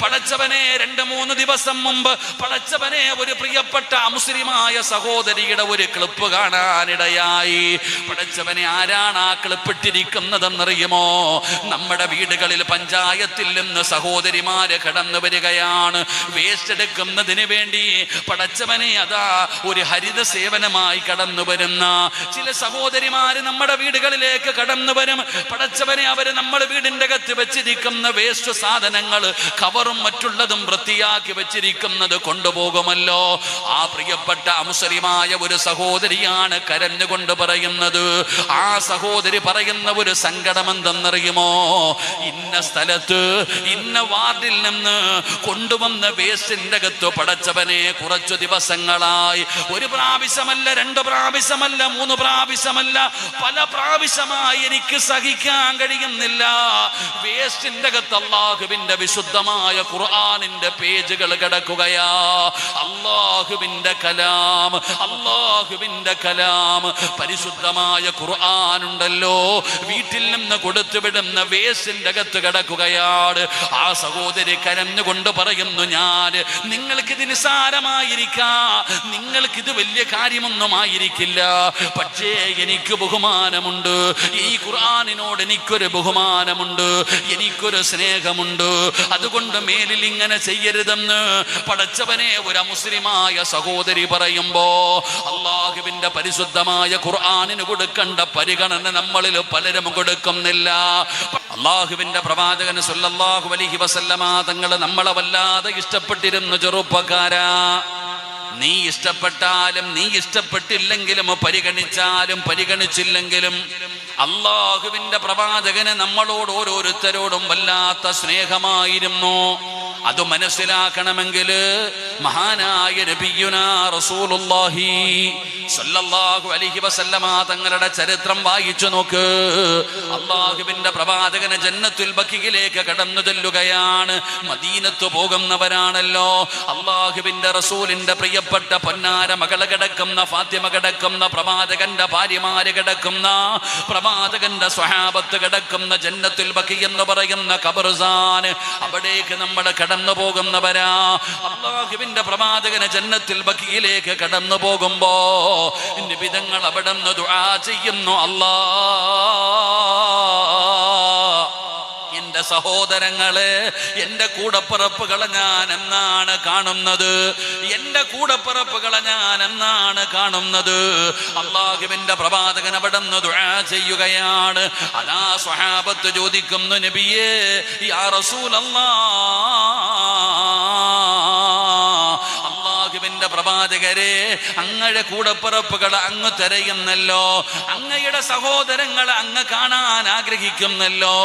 പടച്ചവനെ 2-3 ദിവസം മുമ്പ് പടച്ചവനെ ഒരു പ്രിയപ്പെട്ട മുസ്ലിമായ സഹോദരിയുടെ ഒരു ക്ലിപ്പ് കാണാനിടയായി. പടച്ചവനെ, ആരാണ് ആ ക്ലിപ്പിട്ടിരിക്കുന്നതെന്നറിയുമോ? നമ്മുടെ വീടുകളിൽ പഞ്ചായത്തിൽ നിന്ന് സഹോദരിമാര് കടന്നു വരികയാണ്. വേസ്റ്റ് എടുക്കുന്നതിന് വേണ്ടി പടച്ചവനെ അതാ ഒരു ഹരിത സേവനമായി കടന്നു വരുന്ന ചില സഹോദരിമാര് നമ്മുടെ വീടുകളിലേക്ക് കടന്നു വരും. പടച്ചവനെ, അവര് നമ്മുടെ വീടിന്റെ അകത്ത് വെച്ചിരിക്കുന്ന വേസ്റ്റ് സാധനങ്ങൾ കവറും മറ്റുള്ളതും വൃത്തിയാക്കി വെച്ചിരിക്കുന്നത് കൊണ്ടുപോകുമല്ലോ. ആ പ്രിയപ്പെട്ട മുസ്ലിമായ ഒരു സഹോദരിയാണ് കരഞ്ഞുകൊണ്ട് പറയുന്നത്. ആ സഹോദരി പറയുന്ന ഒരു സങ്കടം എന്തെന്നറിയുമോ? ഇന്ന സ്ഥലത്ത് ഇന്ന വാർഡിൽ നിന്ന് കൊണ്ടുവന്ന വേസ്റ്റിന്റെ അകത്ത് പടച്ചവനെ കുറച്ചു ദിവസങ്ങളായി, 1 പ്രാവശ്യമല്ല, 2 പ്രാവശ്യമല്ല, 3 പ്രാവശ്യമല്ല, പല പ്രാവശ്യമായി എനിക്ക് സഹിക്കാൻ കഴിയുന്നില്ല. വേസ്റ്റിന്റെ അകത്ത് അല്ലാഹുവിന്റെ വിശുദ്ധമായ ഖുർആനിന്റെ പേജുകൾ കിടക്കുകയാ. അല്ലാഹുവിന്റെ കലാം, അല്ലാഹുവിന്റെ കലാം, പരിശുദ്ധമായ ഖുർആൻ ഉണ്ടല്ലോ, വീട്ടിൽ നിന്ന് കൊടുത്തുവിടുന്ന വേസ്റ്റിന്റെ അകത്ത് കിടക്കുകയാണ്. ആ സഹോദരി കരഞ്ഞുകൊണ്ട് പറയുന്നു, നിങ്ങൾക്കിത് നിസാരമായിരിക്കാം, നിങ്ങൾക്കിത് വലിയ കാര്യമൊന്നും ആയിരിക്കില്ല, പക്ഷേ എനിക്ക് ബഹുമാനമുണ്ട്. ഈ ഖുർആനിനോട് എനിക്കൊരു ബഹുമാനമുണ്ട്, എനിക്കൊരു സ്നേഹമുണ്ട്. അതുകൊണ്ട് മേലിൽ ഇങ്ങനെ ചെയ്യരുതെന്ന് പടച്ചവനെ ഒരു മുസ്ലിമായ സഹോദരി പറയുമ്പോ അല്ലാഹുവിന്റെ പരിശുദ്ധമായ ഖുർആനിന് കൊടുക്കേണ്ട പരിഗണന നമ്മളിൽ പലരും കൊടുക്കുന്നില്ല. അല്ലാഹുവിന്റെ പ്രവാചകൻ സല്ലല്ലാഹു അലൈഹി വസല്ലമ തങ്ങൾ നമ്മളെ വല്ലാതെ ഇഷ്ടപ്പെട്ടിരുന്നു. ചെറുപ്പക്കാരാ, നീ ഇഷ്ടപ്പെട്ടാലും നീ ഇഷ്ടപ്പെട്ടില്ലെങ്കിലും പരിഗണിച്ചാലും പരിഗണിച്ചില്ലെങ്കിലും അല്ലാഹുവിന്റെ പ്രവാചകന് നമ്മളോട് ഓരോരുത്തരോടും വല്ലാത്ത സ്നേഹമായിരുന്നു. അത് മനസ്സിലാക്കണമെങ്കിൽ മഹാനായ നബിയുനാ റസൂലുള്ളാഹി സ്വല്ലല്ലാഹു അലൈഹി വസല്ലമ തങ്ങളുടെ ചരിത്രം വായിച്ചു നോക്ക്. അല്ലാഹുവിന്റെ പ്രവാചകന് ജന്നത്തുൽ ബഖീയിലേക്ക് കടന്നു ചെല്ലുകയാണ്. മദീനത്ത് പോകുന്നവരാണല്ലോ. അല്ലാഹുവിന്റെ റസൂലിന്റെ പ്രിയപ്പെട്ട പൊന്നാര മകള് കിടക്കുന്ന ഫാത്തിമ കിടക്കുന്ന പ്രവാചകന്റെ ഭാര്യമാര് കിടക്കുന്ന പ്രവാചകന്റെ സ്വഹാബത്ത് കിടക്കുന്ന ജന്നത്തുൽ ബഖീ എന്ന് പറയുന്ന ഖബർസ്ഥാൻ, അവിടേക്ക് നമ്മൾ കടന്നു പോകുന്നവരാ. അല്ലാഹുവിന്റെ പ്രവാചകന് ജന്നത്തുൽ ബഖീയിലേക്ക് കടന്നു പോകുമ്പോ നിബിതങ്ങൾ അവിടെ നിന്ന് ദുആ ചെയ്യുന്നു. എന്റെ സഹോദരങ്ങളെ, എന്റെ കൂടപ്പിറപ്പുകളെ ഞാൻ എന്നാണ് കാണുന്നത്? എന്റെ കൂടപ്പിറപ്പുകളെ ഞാൻ എന്നാണ് കാണുന്നത്? അല്ലാഹുവിന്റെ പ്രവാചകൻ അവിടെ നിന്ന് ദുആ ചെയ്യുകയാണ്. അതാ സ്വഹാബത്ത് ചോദിക്കുന്നു, നബിയേ, യാ റസൂലല്ലാഹ്, അല്ലാഹുവിന്റെ പ്രവാചകരെ, അങ്ങയുടെ കൂടപ്പിറപ്പുകൾ അങ്ങ് തിരയുന്നല്ലോ, അങ്ങയുടെ സഹോദരങ്ങളെ അങ്ങ് കാണാൻ ആഗ്രഹിക്കുന്നല്ലോ.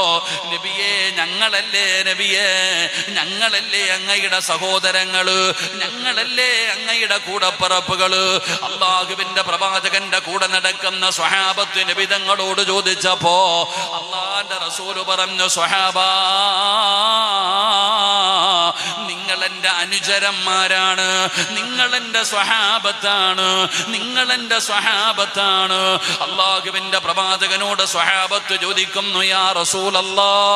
നബിയേ, ഞങ്ങളല്ലേ നബിയേ, ഞങ്ങളല്ലേ അങ്ങയുടെ സഹോദരങ്ങള്, ഞങ്ങളല്ലേ അങ്ങയുടെ കൂടപ്പിറപ്പുകള്? അല്ലാഹുവിന്റെ പ്രവാചകന്റെ കൂടെ നടക്കുന്ന സ്വഹാബത്ത് നബിതങ്ങളോട് ചോദിച്ചപ്പോ അല്ലാഹുവിന്റെ റസൂല് പറഞ്ഞു, സ്വഹാബാ, നിങ്ങൾ എന്റെ അനുചരന്മാരാണ്, നിങ്ങൾ എന്റെ സ്വഹാബത്താണ്, നിങ്ങൾ എന്റെ സ്വഹാബത്താണ്. അല്ലാഹുവിന്റെ പ്രവാചകനോട് സ്വഹാബത്ത് ചോദിക്കുന്നു, യാ റസൂലല്ലാഹ്,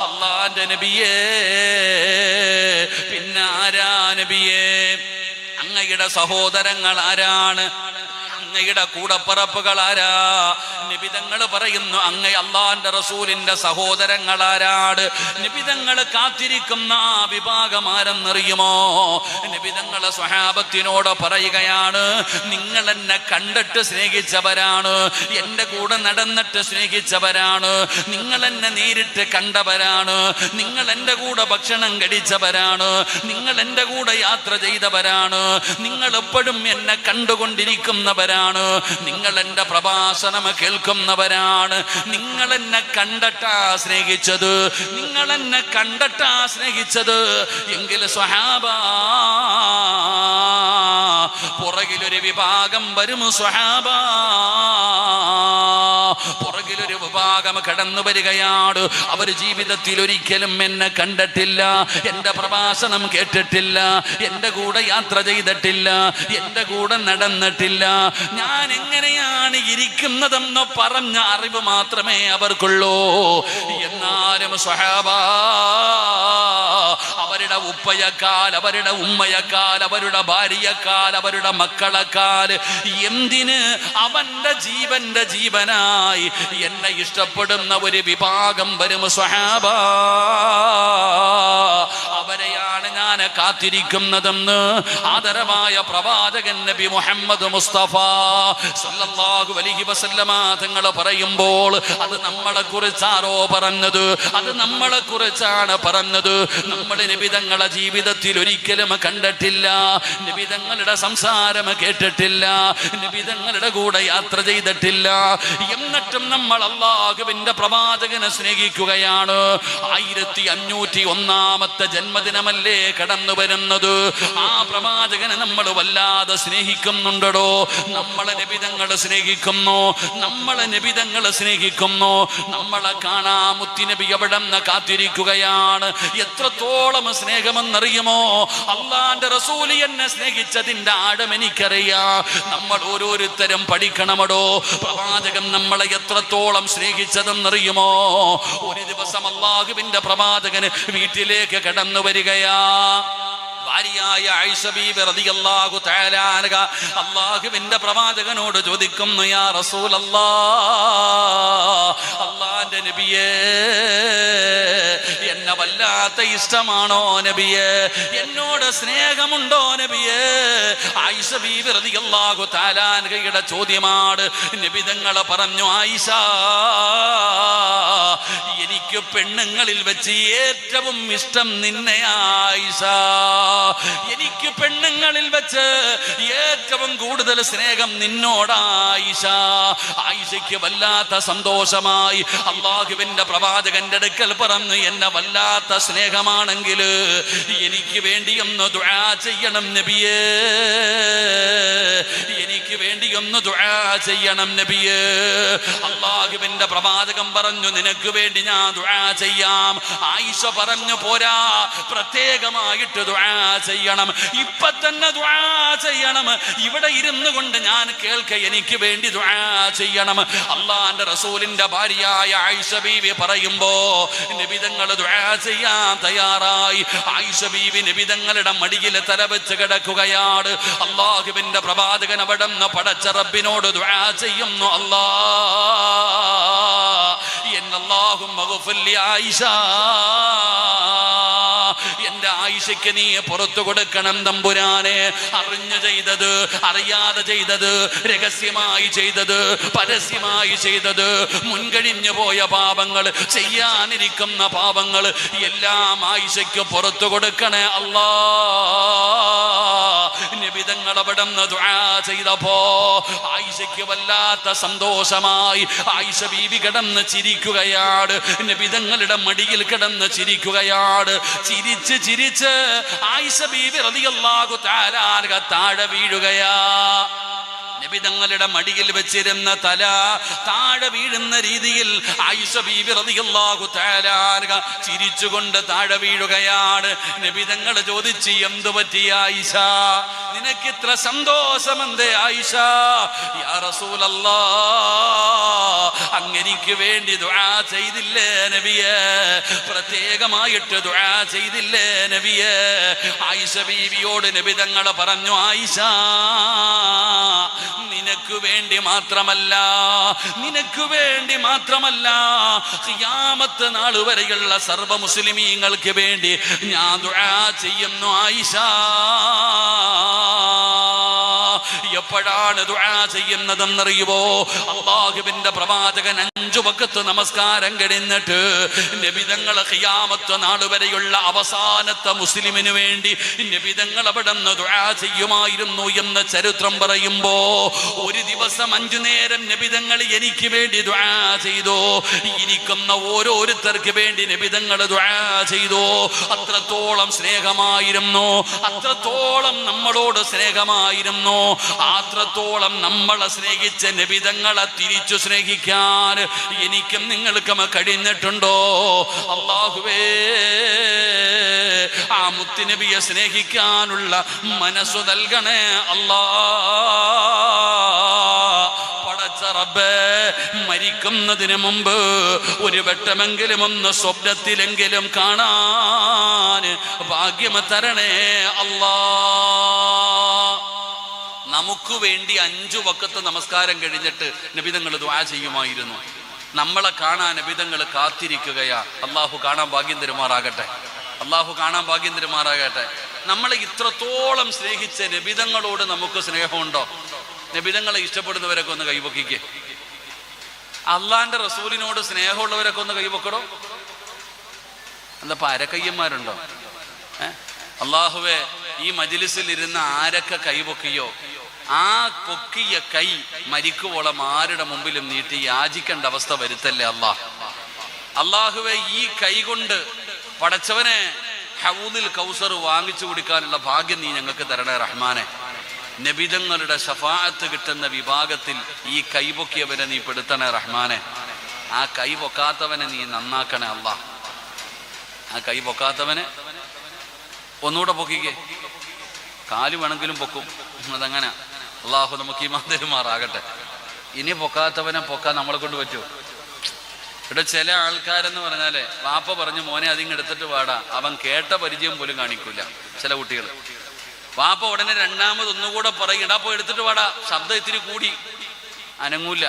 അല്ലാഹുവിന്റെ നബിയേ, പിന്നെ ആരാ നബിയേ? അങ്ങയുടെ സഹോദരങ്ങൾ ആരാണ്? അങ്ങയുടെ കൂടപ്പിറപ്പുകൾ ആരാ? നിബിതങ്ങൾ പറയുന്നു, അങ്ങ് അല്ലാഹുവിന്റെ റസൂലിന്റെ സഹോദരങ്ങൾ ആരാണ്? നിബിതങ്ങൾ കാത്തിരിക്കുന്ന ആ വിഭാഗം ആരെന്നറിയുമോ? നിബിതങ്ങളെ സ്വഹാബത്തിനോട് പറയുകയാണ്, നിങ്ങൾ എന്നെ കണ്ടിട്ട് സ്നേഹിച്ചവരാണ്, എന്റെ കൂടെ നടന്നിട്ട് സ്നേഹിച്ചവരാണ്, നിങ്ങൾ എന്നെ നേരിട്ട് കണ്ടവരാണ്, നിങ്ങൾ എന്റെ കൂടെ ഭക്ഷണം കഴിച്ചവരാണ്, നിങ്ങൾ എന്റെ കൂടെ യാത്ര ചെയ്തവരാണ്, നിങ്ങൾ എപ്പോഴും എന്നെ കണ്ടുകൊണ്ടിരിക്കുന്നവരാണ്, നിങ്ങൾ എന്റെ പ്രഭാഷണം കേൾക്കുന്നവരാണ്, നിങ്ങൾ എന്നെ കണ്ടിട്ടാ സ്നേഹിച്ചത്, നിങ്ങൾ എന്നെ കണ്ടിട്ടാ സ്നേഹിച്ചത്. എങ്കിൽ സ്വഹാബാ, പുറകിലൊരു വിഭാഗം വരും. സ്വഹാബാ, പുറകിലൊരു വിഭാഗം കടന്നു വരികയാണ്. അവർ ജീവിതത്തിൽ ഒരിക്കലും എന്നെ കണ്ടിട്ടില്ല, എന്റെ പ്രഭാഷണം കേട്ടിട്ടില്ല, എന്റെ കൂടെ യാത്ര ചെയ്തിട്ടില്ല, എന്റെ കൂടെ നടന്നിട്ടില്ല, ഞാൻ എങ്ങനെയാണ് ഇരിക്കുന്നതെന്ന് പറഞ്ഞ അറിവ് മാത്രമേ അവർക്കുള്ളൂ. എന്നാലും സ്വഹാബാ, അവരുടെ ഉപ്പയേക്കാൾ, അവരുടെ ഉമ്മയേക്കാൾ, അവരുടെ ഭാര്യയേക്കാൾ, അവരുടെ മക്കളെക്കാൾ എന്തിന് അവന്റെ ജീവന്റെ ജീവനായി എന്നെ ഇഷ്ടപ്പെടുന്ന ഒരു വിഭാഗം വരും സ്വഹാബ. അവരെയാണ് ഞാൻ കാത്തിരിക്കുന്നതെന്ന് ആദരവായ പ്രവാചകൻ നബി മുഹമ്മദ് മുസ്തഫ സല്ലല്ലാഹു അലൈഹി വസല്ലമ തങ്ങൾ പറയുമ്പോൾ അത് നമ്മളെ കുറിച്ചാരോ പറഞ്ഞത്, അത് നമ്മളെ കുറിച്ചാണ് പറഞ്ഞത്. നമ്മൾ നബി തങ്ങളെ ജീവിതത്തിൽ ഒരിക്കലും കണ്ടിട്ടില്ല, നബി തങ്ങളുടെ സംസാരം കേട്ടിട്ടില്ല, നബി തങ്ങളുടെ കൂടെ യാത്ര ചെയ്തിട്ടില്ല. എന്നിട്ടും നമ്മൾ അല്ലാഹുവിന്റെ പ്രവാചകനെ സ്നേഹിക്കുകയാണ്. 1501 ജന്മദിനമല്ലേ കടന്നു വരുന്നത്. ആ പ്രവാചകനെ നമ്മൾ വല്ലാതെ സ്നേഹിക്കുന്നുണ്ടോ? നമ്മളെ നബി തങ്ങൾ സ്നേഹിക്കുന്നു, നമ്മളെ നബി തങ്ങൾ സ്നേഹിക്കുന്നു. നമ്മളെ കാണാ മുത്തുനബി എവിടെ നിന്ന് കാത്തിരിക്കുകയാണ്. എത്രത്തോളം സ്നേഹമെന്നറിയുമോ? അള്ളാന്റെ റസൂൽ എന്നെ സ്നേഹിച്ചതിന്റെ ആഴം എനിക്കറിയാം. നമ്മൾ ഓരോരുത്തരും പഠിക്കണമടോ, പ്രവാചകൻ നമ്മളെ എത്രത്തോളം സ്നേഹിച്ചതെന്നറിയുമോ? ഒരു ദിവസം അല്ലാഹുവിന്റെ പ്രവാചകന് വീട്ടിലേക്ക് കടന്നു വരികയാ. ഭാര്യയായ ആയിഷ ബീബി റളിയല്ലാഹു തആല അൻഹ അല്ലാഹുവിന്റെ പ്രവാചകനോട് ചോദിക്കുന്നു, യാ റസൂലല്ലാഹ്, അല്ലാഹുവിന്റെ നബിയേ, എന്നെ വല്ലാത്ത ഇഷ്ടമാണോ നബിയേ? എന്നോട് സ്നേഹമുണ്ടോ നബിയേ? ആയിഷ ബീബി റളിയല്ലാഹു തആല അൻഹയുടെ ചോദ്യമാണ്. നബി തങ്ങൾ പറഞ്ഞു, ആയിഷ, എനിക്ക് പെണ്ണുങ്ങളിൽ വെച്ച് ഏറ്റവും ഇഷ്ടം നിന്നെ ആയിഷ. എനിക്ക് പെണ്ണുങ്ങളിൽ വെച്ച് ഏറ്റവും കൂടുതൽ സ്നേഹം നിന്നോടായിഷ. ആയിഷയ്ക്ക് വല്ലാത്ത സന്തോഷമായി. അല്ലാഹുവിന്റെ പ്രവാചകന്റെ അടുക്കൽ പറഞ്ഞു, എന്നെ വല്ലാത്ത സ്നേഹമാണെങ്കിൽ എനിക്ക് വേണ്ടി ഒന്ന് ദുആ ചെയ്യണം നബിയേ, എനിക്ക് വേണ്ടി ഒന്ന് ദുആ ചെയ്യണം നബിയേ. അല്ലാഹുവിന്റെ പ്രവാചകൻ പറഞ്ഞു, നിനക്ക് വേണ്ടി ഞാൻ ദുആ ചെയ്യാം. ആയിഷ പറഞ്ഞു, പോരാ, പ്രത്യേകമായിട്ട് ദുആ ചെയ്യണം, ഇപ്പൊ തന്നെ ദുആ ചെയ്യണം. ഇവിടെ ഇരുന്നു കൊണ്ട് ഞാൻ കേൾക്ക, എനിക്ക് വേണ്ടി ദുആ ചെയ്യണം. അല്ലാഹുവിന്റെ റസൂലിന്റെ ഭാര്യയായ ആയിഷ ബീവി പറയുമ്പോ നബി തങ്ങൾ ദുആ ചെയ്യാൻ തയ്യാറായി. ആയിഷ ബീവി നബി തങ്ങളുടെ മടിയിൽ തലവെച്ച് കിടക്കുകയാണ്. അല്ലാഹുവിന്റെ പ്രവാചകൻ അവിടെ നിന്ന് പടച്ച റബ്ബിനോട് ദുആ ചെയ്യുന്നു, അല്ലാഹുമ്മ ഗഫിർ ലി ആയിഷ, എന്റെ ആയിഷയ്ക്ക് നീ പുറത്തു കൊടുക്കണം തമ്പുരാനെ. അറിഞ്ഞു ചെയ്തത്, അറിയാതെ ചെയ്തത്, രഹസ്യമായി ചെയ്തത്, പരസ്യമായി ചെയ്തത്, മുൻകഴിഞ്ഞു പോയ പാപങ്ങൾ, ചെയ്യാനിരിക്കുന്ന പാപങ്ങൾ എല്ലാം ആയിഷയ്ക്ക് പുറത്തു കൊടുക്കണേ അല്ലാ. നബി തങ്ങൾ അവിടെ നിന്ന് ദുആ ചെയ്തപ്പോ ആയിഷയ്ക്ക് വല്ലാത്ത സന്തോഷമായി. ആയിഷ ബീവി കിടന്ന് ചിരിക്കുകയാണ്, നബി തങ്ങളുടെ മടിയിൽ കിടന്ന് ചിരിക്കുകയാണ്. ചിരിച്ച് ചിരിച്ച് ആയിഷ ബീവി റളിയല്ലാഹു തആല അൻഹ താഴെ വീഴുകയാ. നബി തങ്ങളുടെ മടിയിൽ വെച്ചിരുന്ന തല താഴെ വീഴുന്ന രീതിയിൽ ആയിഷ ബീബി റളിയല്ലാഹു തആല അൻഹ ചിരിച്ചുകൊണ്ട് താഴെ വീഴുകയാണ്. നബി തങ്ങൾ ചോദിച്ചു, എന്തു പറ്റി ആയിഷ, നിനക്ക് ഇത്ര സന്തോഷമെന്തേ ആയിഷ? യാ റസൂലല്ലാഹ്, അങ്ങേക്ക് വേണ്ടി ദുആ ചെയ്തില്ലേ നബിയേ? പ്രത്യേകമായിട്ട് ദുആ ചെയ്തില്ലേ നബിയേ? ആയിഷ ബീവിയോട് നബി തങ്ങൾ പറഞ്ഞു, ആയിഷ, നിനക്ക് വേണ്ടി മാത്രമല്ല, നിനക്ക് വേണ്ടി മാത്രമല്ല, ഖിയാമത്ത് നാൾ വരെയുള്ള സർവ്വ മുസ്ലിമീങ്ങൾക്ക് വേണ്ടി ഞാൻ ദുആ ചെയ്യുന്നു ആയിഷ. എപ്പോഴാണ് ദുആ ചെയ്യുന്നതെന്നറിയുമോ? അല്ലാഹുവിന്റെ പ്രവാചകൻ 5 വഖത്ത് നമസ്കാരം കഴിഞ്ഞിട്ട് നബി തങ്ങൾ ഖിയാമത്ത് നാൾ വരെയുള്ള അവസാനത്തെ മുസ്ലിമിന് വേണ്ടി നബി തങ്ങൾ അവിടെ നിന്ന് ദുആ ചെയ്യുമായിരുന്നു എന്ന് ചരിത്രം പറയുമ്പോ, ഒരു ദിവസം 5 നേരം നബി തങ്ങൾ എനിക്ക് വേണ്ടി ദുആ ചെയ്തു. ഇരിക്കുന്ന ഓരോരുത്തർക്ക് വേണ്ടി നബി തങ്ങൾ ദുആ ചെയ്തു. അത്രത്തോളം സ്നേഹമായിരുന്നു, അത്രത്തോളം നമ്മളോട് സ്നേഹമായിരുന്നു. അത്രത്തോളം നമ്മളെ സ്നേഹിച്ച നബി തങ്ങളെ തിരിച്ചു സ്നേഹിക്കാൻ എനിക്കും നിങ്ങൾക്കും കഴിഞ്ഞിട്ടുണ്ടോ? അല്ലാഹുവേ, ആ മുത്തുനബിയെ സ്നേഹിക്കാനുള്ള മനസ്സു നൽകണേ അല്ലാ. റബ്ബേ, മരിക്കുന്നതിന് മുമ്പ് ഒരു വട്ടമെങ്കിലും ഒന്ന് സ്വപ്നത്തിലെങ്കിലും കാണാൻ ഭാഗ്യം തരണേ അല്ലാ. നമുക്ക് വേണ്ടി 5 വഖത്ത് നമസ്കാരം കഴിഞ്ഞിട്ട് നബിതങ്ങൾ ദുആ ചെയ്യുമായിരുന്നു. നമ്മളെ കാണാൻ നബിതങ്ങൾ കാത്തിരിക്കുകയാ. അള്ളാഹു കാണാൻ ഭാഗ്യം തരുമാറാകട്ടെ. അള്ളാഹു കാണാൻ ഭാഗ്യം തരുമാറാകട്ടെ. നമ്മളെ ഇത്രത്തോളം സ്നേഹിച്ച നബിതങ്ങളോട് നമുക്ക് സ്നേഹമുണ്ടോ? നബിതങ്ങളെ ഇഷ്ടപ്പെടുന്നവരൊക്കെ ഒന്ന് കൈപൊക്കിക്കേ. അള്ളാന്റെ റസൂലിനോട് സ്നേഹമുള്ളവരൊക്കെ ഒന്ന് കൈപൊക്കടോ. എന്താ അരക്കയ്യന്മാരുണ്ടോ? അള്ളാഹുവെ, ഈ മജ്ലിസിൽ ഇരുന്ന് ആരൊക്കെ കൈപൊക്കിയോ ആ പൊക്കിയ കൈ മരിക്കുവോളം ആരുടെ മുമ്പിലും നീട്ടി യാചിക്കേണ്ട അവസ്ഥ വരുത്തല്ലേ അള്ളാഹ്. അള്ളാഹുവെ, ഈ കൈ കൊണ്ട് പടച്ചവനെ ഹൗദിൽ കൗസർ വാങ്ങിച്ചു കുടിക്കാനുള്ള ഭാഗ്യം നീ ഞങ്ങൾക്ക് തരണേ റഹ്മാനെ. നബിതങ്ങളുടെ ശഫാഅത്ത് കിട്ടുന്ന വിഭാഗത്തിൽ ഈ കൈ പൊക്കിയവനെ നീ പെടുത്തണേ റഹ്മാനെ. ആ കൈ പൊക്കാത്തവനെ നീ നന്നാക്കണേ അള്ളാഹ്. ആ കൈ പൊക്കാത്തവനെ ഒന്നുകൂടെ പൊക്കിക്കേ. കാല് വേണമെങ്കിലും പൊക്കും, അതങ്ങനെ. അള്ളാഹു നമുക്ക് ഈമാൻ തരുമാറാകട്ടെ. ഇനി പൊക്കാത്തവനെ പൊക്കാൻ നമ്മളെ കൊണ്ട് പറ്റുമോ? ഇവിടെ ചില ആൾക്കാരെന്ന് പറഞ്ഞാലേ വാപ്പ പറഞ്ഞു മോനെ അതിങ്ങെടുത്തിട്ട് പാടാ, അവൻ കേട്ട പരിചയം പോലും കാണിക്കൂല. ചില കുട്ടികൾ വാപ്പ ഉടനെ രണ്ടാമതൊന്നുകൂടെ പറയും ഇടാ പോയി എടുത്തിട്ട് പാടാ, ശബ്ദം ഇത്തിരി കൂടി, അനങ്ങൂല.